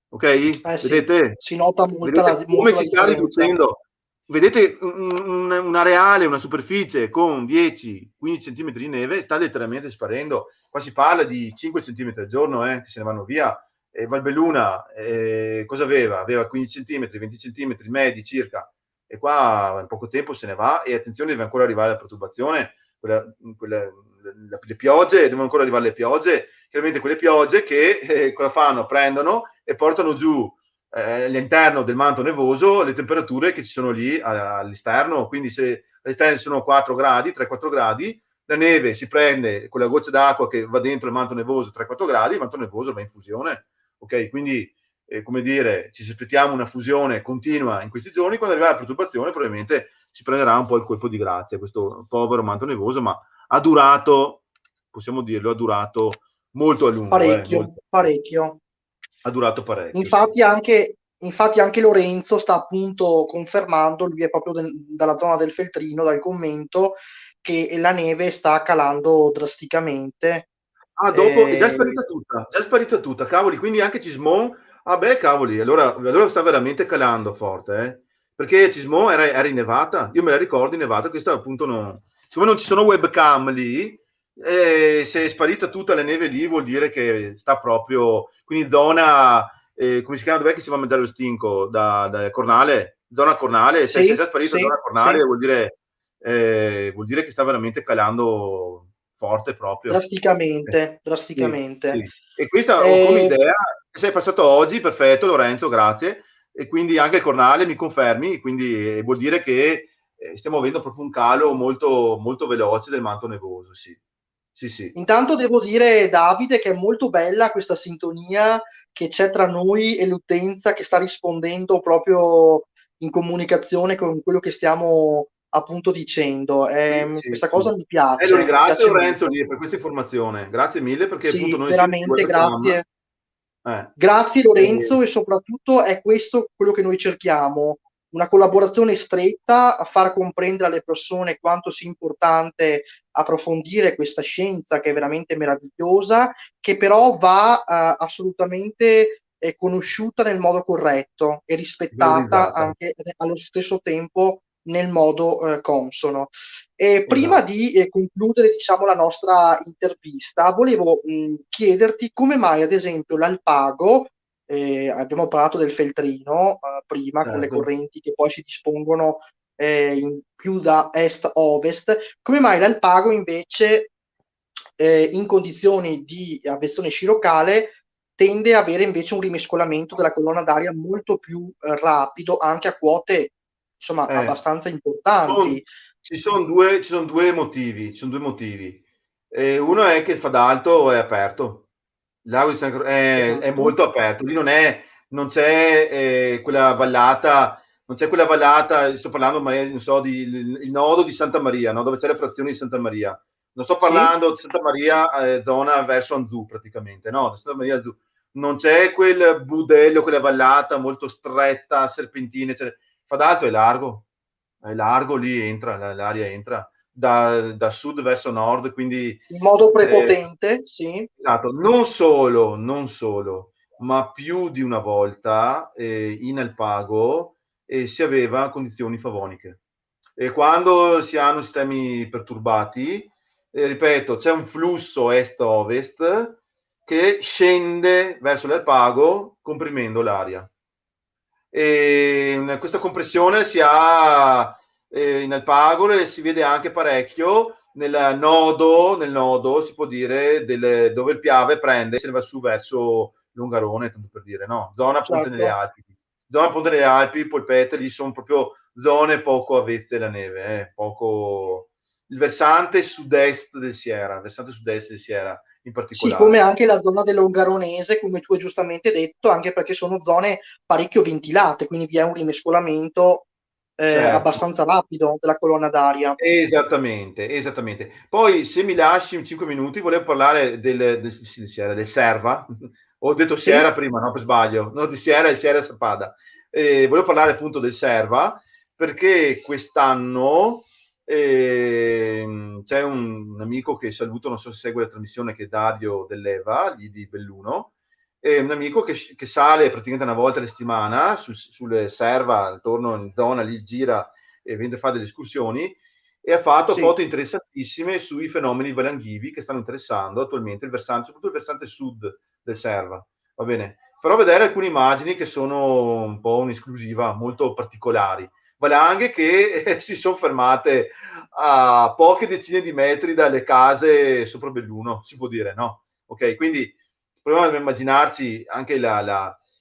Ok? Sì, Vedete? si nota Vedete come molto la si sta differenza. riducendo? Vedete un areale, una superficie con 10-15 cm di neve sta letteralmente sparendo. Qua si parla di 5 cm al giorno che se ne vanno via. Valbelluna cosa aveva? Aveva 15 cm, 20 cm medi circa. E qua in poco tempo se ne va. E attenzione, deve ancora arrivare la perturbazione. Le piogge, devono ancora arrivare le piogge. Chiaramente quelle piogge che cosa fanno? Prendono e portano giù all'interno del manto nevoso le temperature che ci sono lì all'esterno. Quindi se all'esterno sono 4 gradi, 3-4 gradi, la neve si prende con la goccia d'acqua che va dentro il manto nevoso 3-4 gradi, il manto nevoso va in fusione. Ok, quindi come dire, ci aspettiamo una fusione continua in questi giorni. Quando arriverà la perturbazione probabilmente si prenderà un po' il colpo di grazia questo povero manto nevoso, ma ha durato, possiamo dirlo, ha durato molto a lungo, molto. Parecchio. Ha durato parecchio, sì. Infatti anche Lorenzo sta appunto confermando, lui è proprio dalla zona del Feltrino, dal commento, che la neve sta calando drasticamente. Ah, dopo è già sparita tutta, cavoli, quindi anche Cismon, ah beh, cavoli, allora sta veramente calando forte, perché Cismon era innevata, io me la ricordo innevata, questa appunto non, siccome non ci sono webcam lì, se è sparita tutta la neve lì vuol dire che sta proprio, quindi zona, come si chiama, dov'è che si va a mangiare lo stinco? Da Cornale, zona Cornale, se è Sì, già sparita sì, zona Cornale sì, vuol dire che sta veramente calando forte proprio. drasticamente, Sì, drasticamente. sì. E questa come Eh, idea, sei passato oggi, perfetto Lorenzo, grazie. E quindi anche il Cornale mi confermi, quindi vuol dire che stiamo avendo proprio un calo molto, molto veloce del manto nevoso, sì. Sì, sì. Intanto devo dire, Davide, che è molto bella questa sintonia che c'è tra noi e l'utenza che sta rispondendo proprio in comunicazione con quello che stiamo appunto dicendo. Sì, sì, Questa sì. cosa Lo mi ringrazio piace Lorenzo molto. lì per questa informazione. Grazie mille perché appunto Sì, non essendo di veramente webcam, grazie. eh, Grazie eh, Lorenzo, e soprattutto è questo quello che noi cerchiamo, una collaborazione stretta, a far comprendere alle persone quanto sia importante approfondire questa scienza che è veramente meravigliosa, che però va assolutamente conosciuta nel modo corretto e rispettata valorizzata. anche allo stesso tempo nel modo consono. E prima Esatto. di concludere, diciamo, la nostra intervista, volevo chiederti come mai, ad esempio, l'Alpago, abbiamo parlato del Feltrino prima, con le Certo. correnti che poi si dispongono più da est a ovest, come mai l'Alpago invece, in condizioni di avversione sciroccale, tende a avere invece un rimescolamento della colonna d'aria molto più rapido, anche a quote, insomma, Eh, abbastanza son importanti. ci son 2 motivi, ci son 2 motivi. Uno è che il Fadalto è aperto. Il lago di San Cro è Esatto. molto aperto. Lì non c'è, quella vallata, non c'è quella vallata, sto parlando magari, non so, di il nodo di Santa Maria, no, dove c'è la frazione di Santa Maria. Non sto Sì, parlando di Santa Maria, zona verso Anzù praticamente, no, di Santa Maria Anzù. Non c'è quel budello, quella vallata molto stretta, serpentina, eccetera. Fadalto è largo, lì entra, l'aria entra da sud verso nord, quindi in modo eh, prepotente, sì. esatto, non solo, ma più di una volta in Alpago si aveva condizioni favoniche. E quando si hanno sistemi perturbati, ripeto, c'è un flusso est-ovest che scende verso l'Alpago comprimendo l'aria. E questa compressione si ha in Alpagole, si vede anche parecchio nel nodo si può dire, dove il Piave prende e se ne va su verso Longarone, tanto per dire, no? Zona Ponte Certo. nelle Alpi. Zona Ponte nelle Alpi, Polpette, lì sono proprio zone poco avvezze alla neve, poco... Il versante sud-est del Sierra, in Sì, come particolare. anche la zona dell'Ongaronese, come tu hai giustamente detto, anche perché sono zone parecchio ventilate, quindi vi è un rimescolamento Certo. abbastanza rapido della colonna d'aria. Esattamente, esattamente. Poi se mi lasci 5 minuti volevo parlare del Serva Ho detto Sì? Sierra prima, no, per sbaglio. No, di Sierra e Sierra Sappada. Volevo parlare appunto del Serva, perché quest'anno c'è un amico che saluto, non so se segue la trasmissione, che è Dario Dell'Eva, lì di Belluno, è un amico che sale praticamente una volta alla settimana sulle serva, intorno in zona, lì gira e viene a fare delle escursioni, e ha fatto Sì. foto interessantissime sui fenomeni valanghivi che stanno interessando attualmente il versante, soprattutto il versante sud del Serva. Va bene? Farò vedere alcune immagini che sono un po' un'esclusiva, molto particolari. Valanghe che si sono fermate a poche decine di metri dalle case sopra Belluno, si può dire, no? Ok, quindi proviamo a immaginarci anche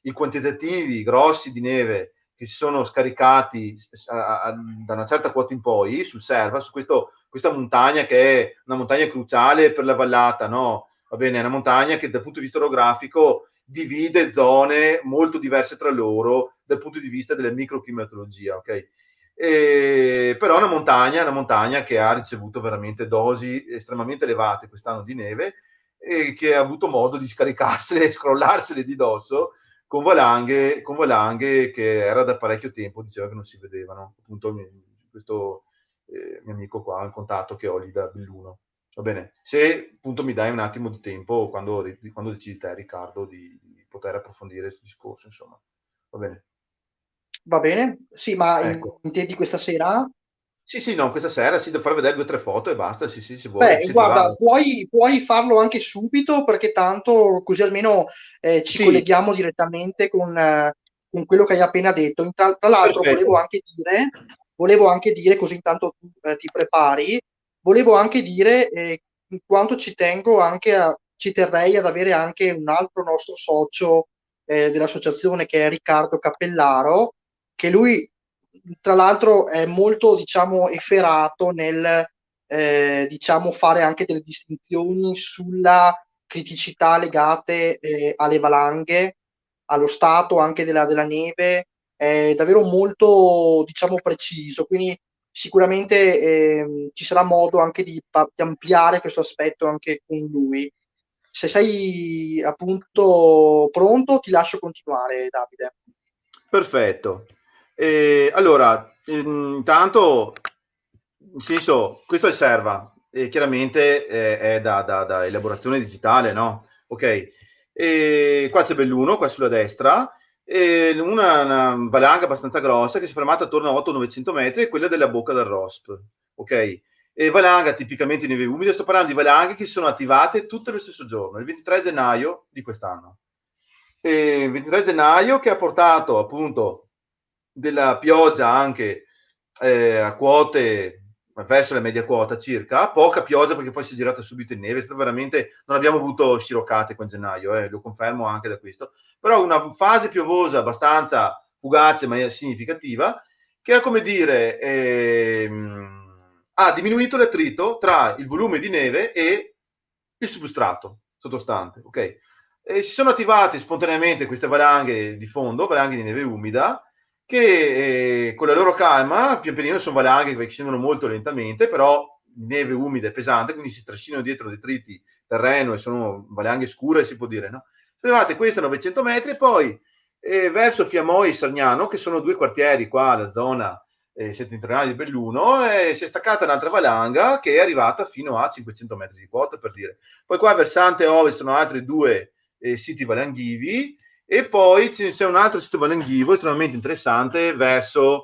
i quantitativi grossi di neve che si sono scaricati da una certa quota in poi sul Serva, su questa montagna che è una montagna cruciale per la vallata, no? Va bene, è una montagna che dal punto di vista orografico divide zone molto diverse tra loro dal punto di vista della microclimatologia, ok? Però è una montagna che ha ricevuto veramente dosi estremamente elevate quest'anno di neve e che ha avuto modo di scaricarsele e scrollarsele di dosso con valanghe che era da parecchio tempo, diceva che non si vedevano. Appunto, questo mio amico qua, in contatto che ho lì da Belluno. Va bene, se appunto mi dai un attimo di tempo quando decidi te, Riccardo, di poter approfondire questo discorso, insomma. Va bene. Va bene? Sì, ma Ecco. intendi questa sera? Sì, sì, no, questa sera sì, devo far vedere 2 o 3 foto e basta, sì, sì, se vuoi. Beh, Senti, guarda, guarda. puoi farlo anche subito perché tanto così almeno ci Sì, colleghiamo direttamente con quello che hai appena detto. Tra l'altro perfetto. volevo anche dire, così intanto tu ti prepari, volevo anche dire in quanto ci terrei ad avere anche un altro nostro socio dell'associazione che è Riccardo Cappellaro, che lui tra l'altro è molto, diciamo, efferato nel diciamo, fare anche delle distinzioni sulla criticità legate alle valanghe, allo stato anche della neve, è davvero molto, diciamo, preciso. Quindi sicuramente ci sarà modo anche di ampliare questo aspetto anche con lui. Se sei appunto pronto, ti lascio continuare, Davide. Perfetto. Allora, intanto, in senso, questo è il Serva, e chiaramente è da elaborazione digitale, no? Ok. E qua c'è Belluno, qua sulla destra, e una valanga abbastanza grossa che si è fermata attorno a 800-900 metri, è quella della bocca del Rosp, ok? E valanga tipicamente in neve umide, sto parlando di valanghe che si sono attivate tutte lo stesso giorno, il 23 gennaio di quest'anno. Il 23 gennaio che ha portato appunto della pioggia anche a quote verso la media quota circa, poca pioggia perché poi si è girata subito in neve, è stato veramente, non abbiamo avuto sciroccate qua in gennaio, lo confermo anche da questo, però una fase piovosa abbastanza fugace ma significativa, che è come dire, ha diminuito l'attrito tra il volume di neve e il substrato sottostante, ok? E si sono attivate spontaneamente queste valanghe di fondo, valanghe di neve umida, che con la loro calma, pian pianino sono valanghe che scendono molto lentamente, però neve umida e pesante, quindi si trascinano dietro detriti terreno e sono valanghe scure, si può dire, no? Sono arrivate queste a 900 metri e poi verso Fiamoi e Sargnano, che sono 2 quartieri qua, la zona settentrionale di Belluno, si è staccata un'altra valanga che è arrivata fino a 500 metri di quota, per dire. Poi qua a versante ovest sono altri 2 siti valanghivi e poi c'è un altro sito valanghivo estremamente interessante verso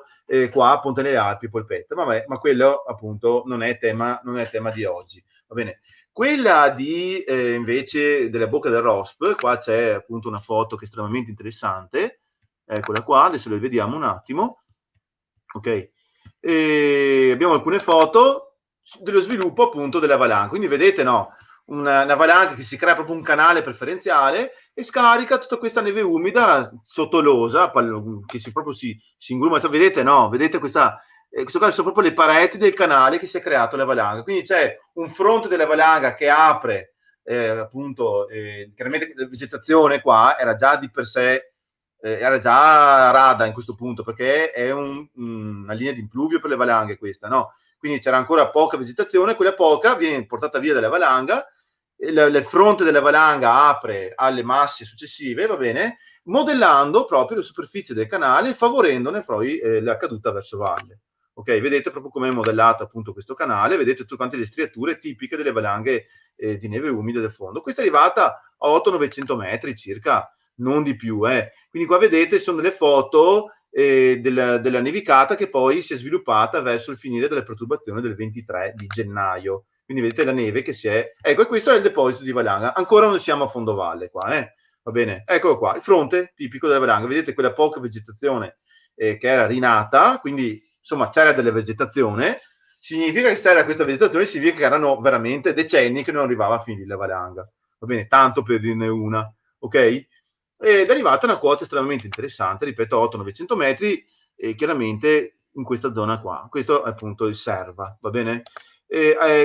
qua Ponte nelle Alpi, Polpetta, ma quello appunto non è tema di oggi. Va bene. Quella di invece della bocca del Rosp, qua c'è appunto una foto che è estremamente interessante, eccola qua, adesso le vediamo un attimo, ok? E abbiamo alcune foto dello sviluppo appunto della valanga, quindi vedete no, una valanga che si crea proprio un canale preferenziale e scarica tutta questa neve umida sotto l'osa, che si ingruma, cioè, vedete no, vedete questo qua sono proprio le pareti del canale che si è creato la valanga, quindi c'è un fronte della valanga che apre appunto, chiaramente la vegetazione qua era già di per sé, era già rada in questo punto, perché è una linea di impluvio per le valanghe questa, no? Quindi c'era ancora poca vegetazione, quella poca viene portata via dalla valanga il fronte della valanga apre alle masse successive, va bene, modellando proprio la superficie del canale, favorendone poi la caduta verso valle. Ok, vedete proprio come è modellato appunto questo canale, vedete tutte quante le striature tipiche delle valanghe di neve umide del fondo. Questa è arrivata a 800-900 metri circa, non di più. Quindi qua vedete sono delle foto della nevicata che poi si è sviluppata verso il finire delle perturbazioni del 23 di gennaio. Quindi vedete la neve che si è... Ecco, questo è il deposito di valanga. Ancora non siamo a fondovalle qua, va bene? Eccolo qua, il fronte tipico della valanga. Vedete quella poca vegetazione che era rinata, quindi insomma c'era della vegetazione. Significa che c'era questa vegetazione, significa che erano veramente decenni che non arrivava a finire la valanga. Va bene, tanto per dirne una, ok? Ed è arrivata una quota estremamente interessante, ripeto, 800-900 metri, e chiaramente in questa zona qua. Questo è appunto il Serva, va bene?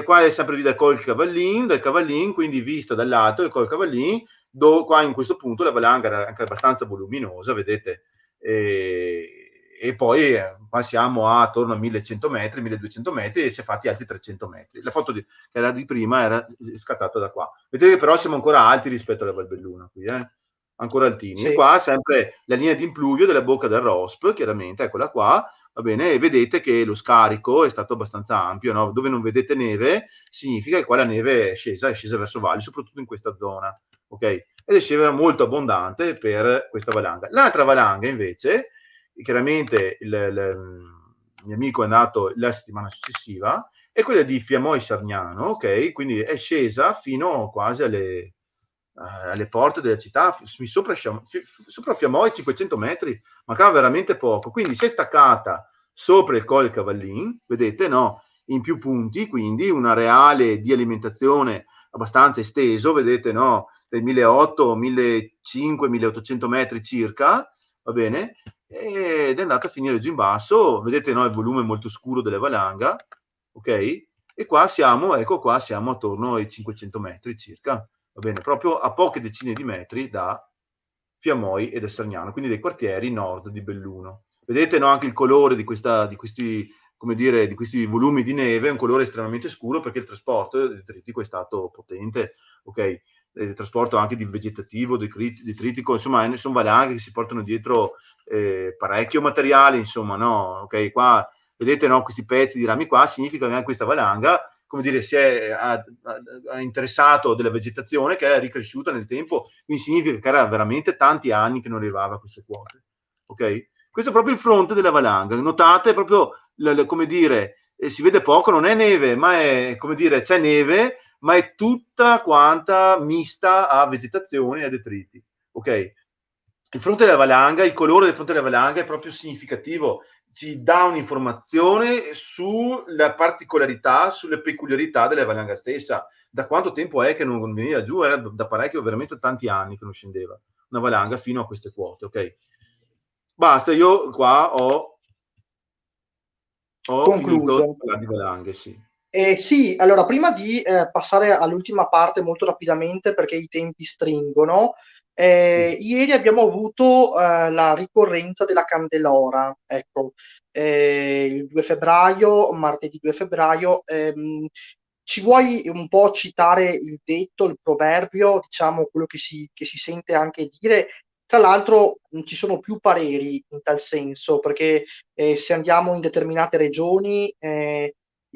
Qua è sempre lì dal Col Cavallin, quindi vista dall'alto del Col Cavallin, qua in questo punto la valanga era anche abbastanza voluminosa, vedete? E poi passiamo a attorno a 1100 metri, 1200 metri e si è fatti altri 300 metri. La foto che era di prima era scattata da qua. Vedete che però siamo ancora alti rispetto alla Valbelluna qui, ancora altini. E Sì. qua sempre la linea di impluvio della bocca del Rosp, chiaramente, eccola qua, va bene, e vedete che lo scarico è stato abbastanza ampio, no? Dove non vedete neve significa che qua la neve è scesa verso valle, soprattutto in questa zona, ok? Ed è scesa molto abbondante per questa valanga. L'altra valanga invece, chiaramente il mio amico è andato la settimana successiva, è quella di Fiammoi Sargnano, ok? Quindi è scesa fino quasi alle porte della città, sopra Fiammoi 500 metri, mancava veramente poco, quindi si è staccata sopra il Col Cavallin, vedete, no? In più punti, quindi un areale di alimentazione abbastanza esteso, vedete, no? Dai 1800, 1500, 1800 metri circa, va bene? Ed è andata a finire giù in basso, vedete, no? Il volume molto scuro della valanga, ok? E qua siamo, ecco qua, siamo attorno ai 500 metri circa, va bene, proprio a poche decine di metri da Fiammoi e da Sargnano, quindi dei quartieri nord di Belluno. Vedete, no, anche il colore di questi, come dire, di questi volumi di neve, è un colore estremamente scuro perché il trasporto detritico è stato potente, ok? Il trasporto anche di vegetativo, detritico, insomma, sono valanghe che si portano dietro parecchio materiale, insomma, no? Ok, qua vedete, no, questi pezzi di rami qua, significa che anche questa valanga, come dire, ha interessato della vegetazione che è ricresciuta nel tempo, quindi significa che era veramente tanti anni che non arrivava a queste quote. Ok? Questo è proprio il fronte della valanga. Notate proprio, come dire, si vede poco, non è neve, ma è, come dire, c'è neve, ma è tutta quanta mista a vegetazione e a detriti. Ok? Il fronte della valanga, il colore del fronte della valanga è proprio significativo, ci dà un'informazione sulla particolarità, sulle peculiarità della valanga stessa. Da quanto tempo è che non veniva giù? Era da parecchio, veramente tanti anni che non scendeva una valanga fino a queste quote, ok? Basta, io qua ho finito di Concluso. parlare di valanghe, sì. Sì, allora prima di passare all'ultima parte molto rapidamente perché i tempi stringono, Sì. ieri abbiamo avuto la ricorrenza della Candelora, ecco, il 2 febbraio, martedì 2 febbraio. Ci vuoi un po' citare il detto, il proverbio, diciamo quello che si sente anche dire? Tra l'altro ci sono più pareri in tal senso, perché se andiamo in determinate regioni,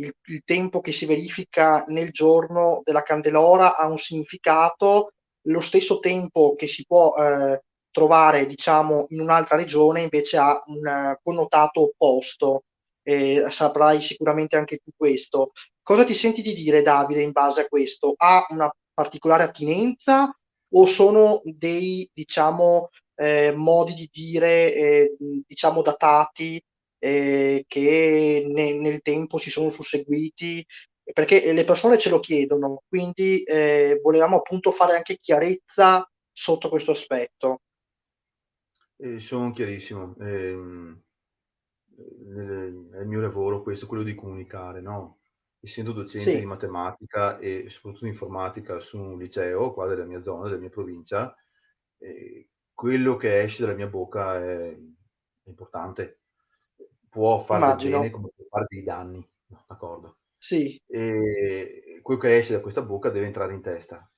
il tempo che si verifica nel giorno della Candelora ha un significato, lo stesso tempo che si può trovare, diciamo, in un'altra regione invece ha un connotato opposto. Saprai sicuramente anche tu questo. Cosa ti senti di dire, Davide, in base a questo? Ha una particolare attinenza o sono dei, diciamo, modi di dire, diciamo, datati che nel tempo si sono susseguiti, perché le persone ce lo chiedono, quindi volevamo appunto fare anche chiarezza sotto questo aspetto. Sono chiarissimo. È il mio lavoro questo, quello di comunicare, no? Essendo docente di Sì, matematica e soprattutto di informatica su un liceo qua della mia zona, della mia provincia, quello che esce dalla mia bocca è importante. Può far del bene immagino. come può fare dei danni, no, d'accordo? Sì, E quel che esce da questa bocca deve entrare in testa.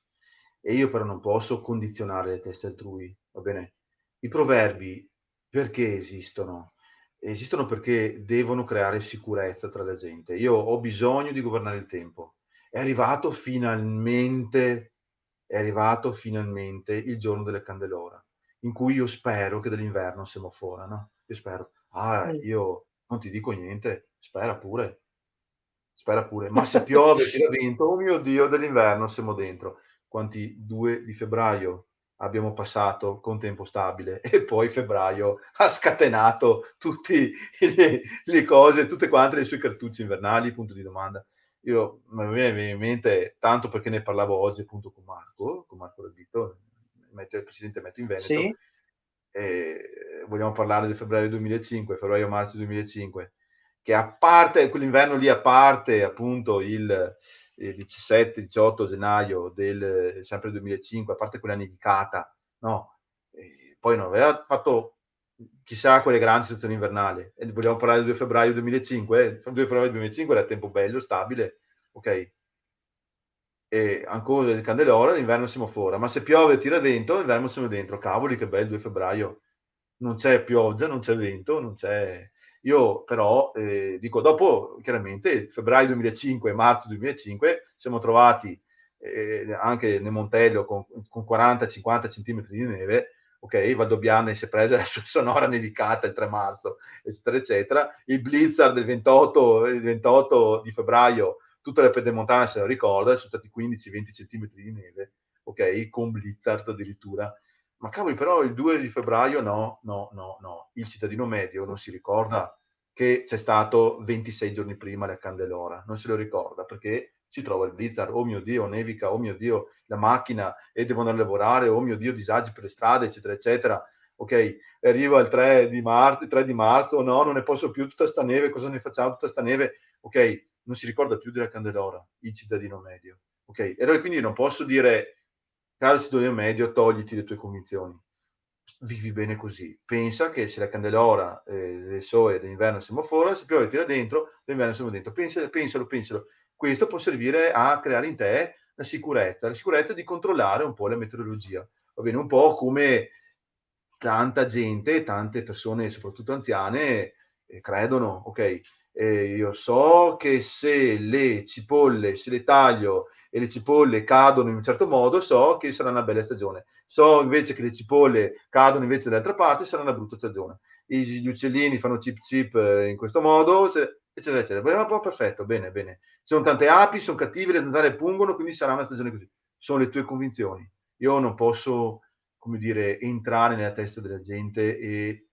e io però non posso condizionare le teste altrui, va bene? I proverbi perché esistono? Esistono perché devono creare sicurezza tra la gente. Io ho bisogno di governare il tempo. È arrivato finalmente il giorno delle candelora, in cui io spero che dell'inverno semafora, no? Io spero. Ah, Mh. io non ti dico niente, spera pure. Ma se piove, tira vento, oh mio Dio, dell'inverno siamo dentro. Quanti 2 di febbraio abbiamo passato con tempo stabile e poi febbraio ha scatenato tutti le cose, tutte quante le sue cartucce invernali, punto di domanda. Io mi viene in mente, tanto perché ne parlavo oggi appunto con Marco Rabito, il presidente Meteo in Veneto, Sì, vogliamo parlare del febbraio 2005, febbraio-marzo 2005, che a parte quell'inverno lì, a parte appunto il 17-18 gennaio del sempre 2005, a parte quella nevicata, no? Poi non aveva fatto chissà quelle grandi situazioni invernali. E vogliamo parlare del 2 febbraio 2005? Il 2 febbraio 2005 era tempo bello, stabile, ok? E ancora il Candelora, l'inverno siamo fuori. Ma se piove e tira vento, l'inverno siamo dentro. Cavoli, che bel 2 febbraio. Non c'è pioggia, non c'è vento, non c'è... Io però dico, dopo chiaramente febbraio 2005 e marzo 2005 siamo trovati anche nel Montello con 40-50 centimetri di neve, ok, Valdobbiadene si è presa la sua sonora nevicata il 3 marzo, eccetera, eccetera. Il blizzard del 28 di febbraio, tutte le pedemontane se lo ricorda, sono stati 15-20 centimetri di neve, ok, con blizzard addirittura. Ma cavoli, però il 2 di febbraio no, no, no, no. Il cittadino medio non si ricorda che c'è stato 26 giorni prima la Candelora, non se lo ricorda perché si trova il blizzard, oh mio Dio, nevica, oh mio Dio, la macchina e devono andare a lavorare, oh mio Dio, disagi per le strade, eccetera, eccetera. Ok, arriva il 3 di marzo, no, non ne posso più, tutta sta neve, cosa ne facciamo, tutta sta neve? Ok, non si ricorda più della Candelora, il cittadino medio. Ok, e allora quindi non posso dire, caro cittadino medio, togliti le tue convinzioni. Vivi bene così. Pensa che se la Candelora del sole d'inverno siamo fuori, se piove tira dentro, d'inverno siamo dentro. Pensalo, pensalo. Questo può servire a creare in te la sicurezza di controllare un po' la meteorologia. Va bene, un po' come tanta gente, tante persone, soprattutto anziane, credono, ok, io so che se le cipolle, se le taglio e le cipolle cadono in un certo modo, so che sarà una bella stagione. So invece che le cipolle cadono invece dall'altra parte, sarà una brutta stagione. Gli uccellini fanno cip cip in questo modo, eccetera, eccetera. Beh, ma perfetto, bene, bene. Ci sono tante api, sono cattive, le zanzare pungono, quindi sarà una stagione così. Sono le tue convinzioni. Io non posso, come dire, entrare nella testa della gente e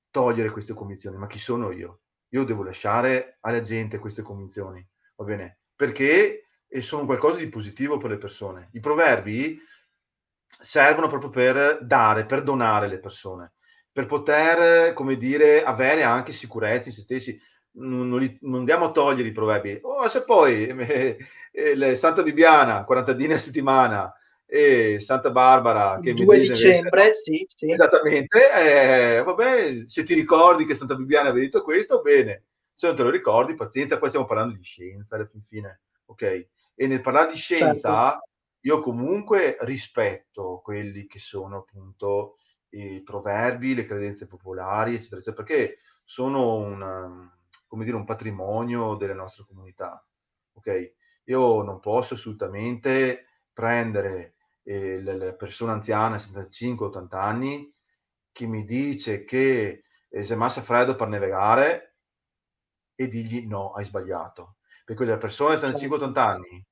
togliere queste convinzioni. Ma chi sono io? Io devo lasciare alla gente queste convinzioni, va bene? Perché sono qualcosa di positivo per le persone. I proverbi servono proprio per dare, per donare le persone, per poter, come dire, avere anche sicurezza in se stessi. Non andiamo a togliere i proverbi. Oh, se poi Santa Bibiana, 40 dini a settimana, e Santa Barbara che il 2 medesima invece dicembre, no. sì, sì, Esattamente, vabbè, se ti ricordi che Santa Bibiana aveva detto questo, bene, se non te lo ricordi, pazienza, qua stiamo parlando di scienza alla fin fine, ok? E nel parlare di certo, scienza, io comunque rispetto quelli che sono appunto i proverbi, le credenze popolari, eccetera, eccetera, perché sono come dire, un patrimonio delle nostre comunità, ok? Io non posso assolutamente prendere la persona anziana, 75-80 anni, che mi dice che se massa freddo per navigare e digli no, hai sbagliato. Per quella persona di certo, 75-80 anni,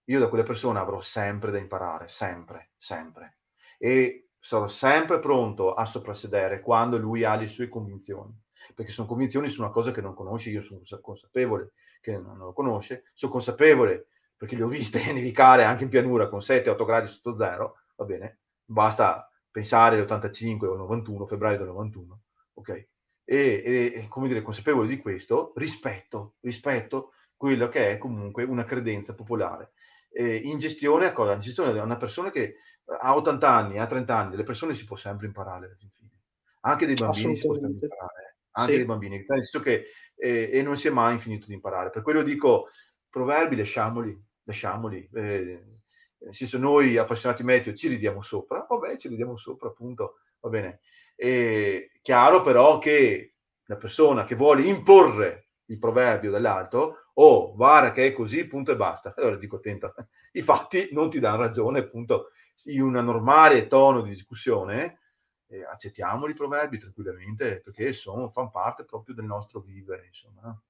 io da quella persona avrò sempre da imparare, sempre, sempre. E sarò sempre pronto a soprassedere quando lui ha le sue convinzioni. Perché sono convinzioni su una cosa che non conosci, io sono consapevole che non lo conosce, sono consapevole perché le ho viste nevicare anche in pianura con 7-8 gradi sotto zero, va bene, basta pensare all'85 o al 91, febbraio del 91, ok? Come dire, consapevole di questo, rispetto quello che è comunque una credenza popolare. In gestione, cosa? In gestione è una persona che ha 80 anni, ha 30 anni, le persone si può sempre imparare alla fin fine. Anche dei bambini si può sempre assolutamente. imparare, anche dei Sì, bambini, nel senso che e non si è mai finito di imparare. Per quello dico, proverbi lasciamoli, lasciamoli. nel senso, noi appassionati meteo ci ridiamo sopra, vabbè, ci ridiamo sopra, appunto, va bene. Chiaro però che la persona che vuole imporre il proverbio dall'alto, oh, guarda che è così, punto e basta. Allora dico, attenta, i fatti non ti danno ragione, appunto, in un normale tono di discussione, accettiamo i proverbi tranquillamente, perché fanno parte proprio del nostro vivere, insomma, no?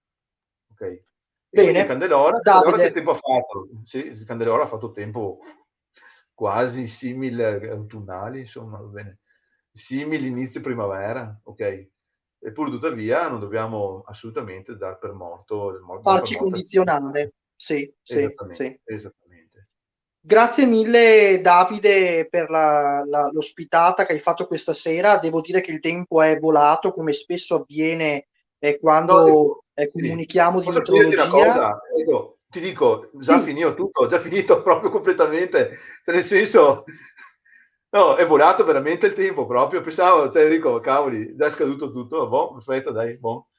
Ok. E quindi Bene, Candelora che Davide, tempo ha fatto? Sì, Candelora ha fatto tempo quasi simile autunnali, insomma, va bene. Simili inizio primavera, ok. Eppure tuttavia non dobbiamo assolutamente dar per farci morta il tempo. condizionare. Sì, sì, Esattamente, sì. esattamente. Grazie mille Davide per l'ospitata che hai fatto questa sera. Devo dire che il tempo è volato, come spesso avviene No, quando sì. comunichiamo di Posso dirti una meteorologia. cosa? Ecco, ti dico, già Sì, finito tutto, già finito proprio completamente, cioè nel senso, no, è volato veramente il tempo proprio, pensavo, cioè dico, cavoli, già è scaduto tutto, boh, perfetto, dai, boh.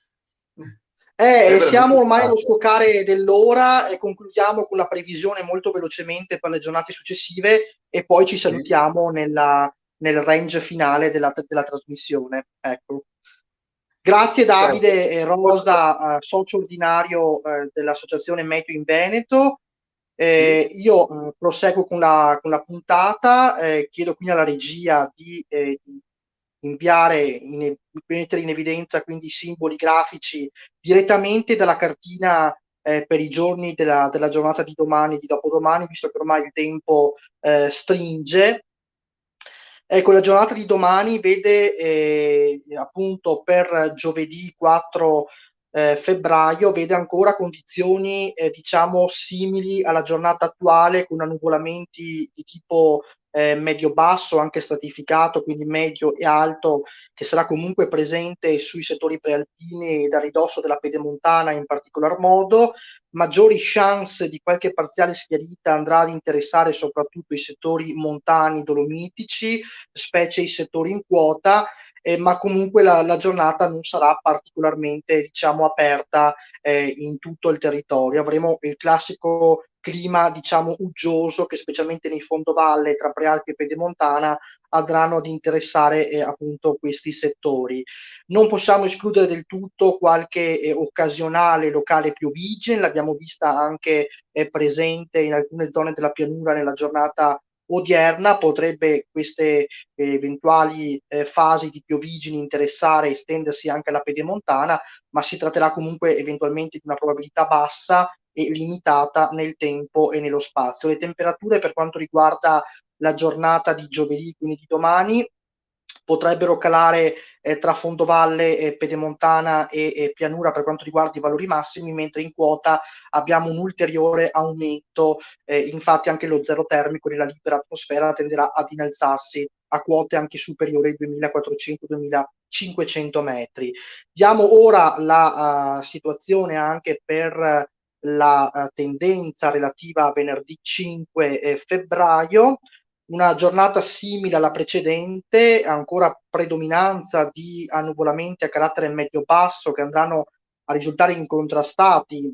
È siamo veramente ormai allo volato. scoccare dell'ora e concludiamo con la previsione molto velocemente per le giornate successive e poi ci Sì, salutiamo nel range finale della trasmissione. Ecco. Grazie certo. Davide e Rosa, socio ordinario dell'Associazione Meteo in Veneto. Sì, Io proseguo con la puntata, chiedo quindi alla regia di inviare, mettere in evidenza quindi i simboli grafici direttamente dalla cartina per i giorni della giornata di domani e di dopodomani, visto che ormai il tempo stringe. Ecco, la giornata di domani vede appunto per giovedì 4 febbraio, vede ancora condizioni diciamo simili alla giornata attuale, con annuvolamenti di tipo medio-basso, anche stratificato, quindi medio e alto, che sarà comunque presente sui settori prealpini e a ridosso della pedemontana in particolar modo. Maggiori chance di qualche parziale schiarita andrà ad interessare soprattutto i settori montani dolomitici, specie i settori in quota, ma comunque la giornata non sarà particolarmente, diciamo, aperta in tutto il territorio. Avremo il classico clima, diciamo, uggioso che specialmente nei fondovalle tra Prealpi e Pedemontana andranno ad interessare appunto questi settori. Non possiamo escludere del tutto qualche occasionale locale piovigine, l'abbiamo vista anche presente in alcune zone della pianura nella giornata odierna. Potrebbe queste eventuali fasi di piovigini interessare e estendersi anche alla pedemontana, ma si tratterà comunque eventualmente di una probabilità bassa e limitata nel tempo e nello spazio. Le temperature per quanto riguarda la giornata di giovedì, quindi di domani, potrebbero calare tra fondovalle, pedemontana e pianura per quanto riguarda i valori massimi, mentre in quota abbiamo un ulteriore aumento, infatti anche lo zero termico nella libera atmosfera tenderà ad innalzarsi a quote anche superiori ai 2400-2500 metri. Diamo ora la situazione anche per la tendenza relativa a venerdì 5 febbraio. Una giornata simile alla precedente, ancora predominanza di annuvolamenti a carattere medio-basso che andranno a risultare incontrastati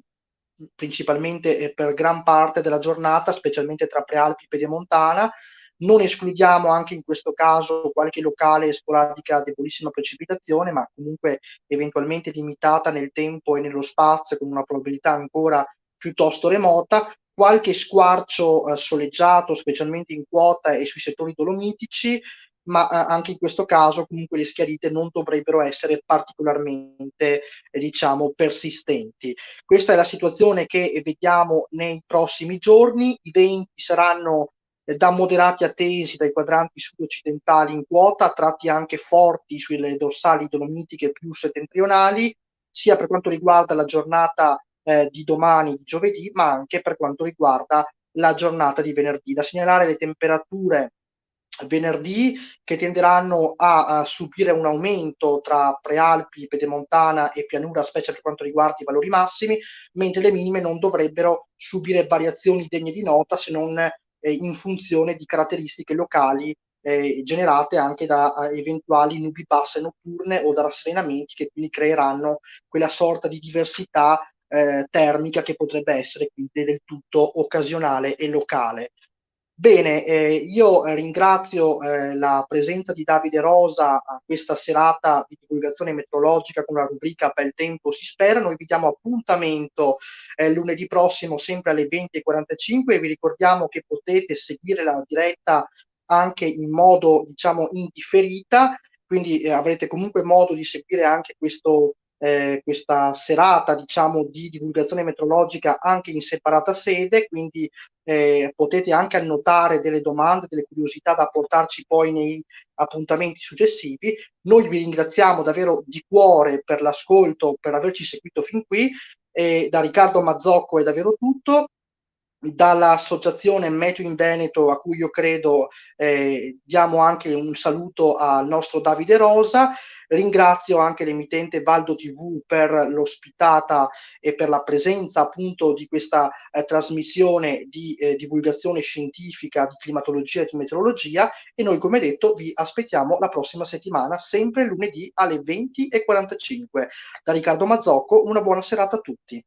principalmente per gran parte della giornata, specialmente tra Prealpi e Pedemontana. Non escludiamo anche in questo caso qualche locale e sporadica debolissima precipitazione, ma comunque eventualmente limitata nel tempo e nello spazio, con una probabilità ancora piuttosto remota. Qualche squarcio soleggiato, specialmente in quota e sui settori dolomitici, ma anche in questo caso comunque le schiarite non dovrebbero essere particolarmente, diciamo, persistenti. Questa è la situazione che vediamo nei prossimi giorni. I venti saranno da moderati a tesi dai quadranti sud-occidentali in quota, tratti anche forti sulle dorsali dolomitiche più settentrionali, sia per quanto riguarda la giornata di domani, di giovedì, ma anche per quanto riguarda la giornata di venerdì. Da segnalare le temperature venerdì che tenderanno a subire un aumento tra Prealpi, Pedemontana e Pianura, specie per quanto riguarda i valori massimi, mentre le minime non dovrebbero subire variazioni degne di nota se non in funzione di caratteristiche locali generate anche da eventuali nubi basse notturne o da rasserenamenti che quindi creeranno quella sorta di diversità termica che potrebbe essere quindi del tutto occasionale e locale. Bene, io ringrazio la presenza di Davide Rosa a questa serata di divulgazione meteorologica con la rubrica Bel Tempo si spera. Noi vi diamo appuntamento lunedì prossimo sempre alle 20:45 e vi ricordiamo che potete seguire la diretta anche in modo, diciamo, indifferita, quindi avrete comunque modo di seguire anche questa serata, diciamo, di divulgazione meteorologica anche in separata sede, quindi potete anche annotare delle domande, delle curiosità da portarci poi nei appuntamenti successivi. Noi vi ringraziamo davvero di cuore per l'ascolto, per averci seguito fin qui. E da Riccardo Mazzocco è davvero tutto. Dall'associazione Meteo in Veneto, a cui io credo, diamo anche un saluto al nostro Davide Rosa. Ringrazio anche l'emittente Valdo TV per l'ospitata e per la presenza appunto di questa trasmissione di divulgazione scientifica di climatologia e di meteorologia, e noi come detto vi aspettiamo la prossima settimana, sempre lunedì alle 20:45. Da Riccardo Mazzocco, una buona serata a tutti.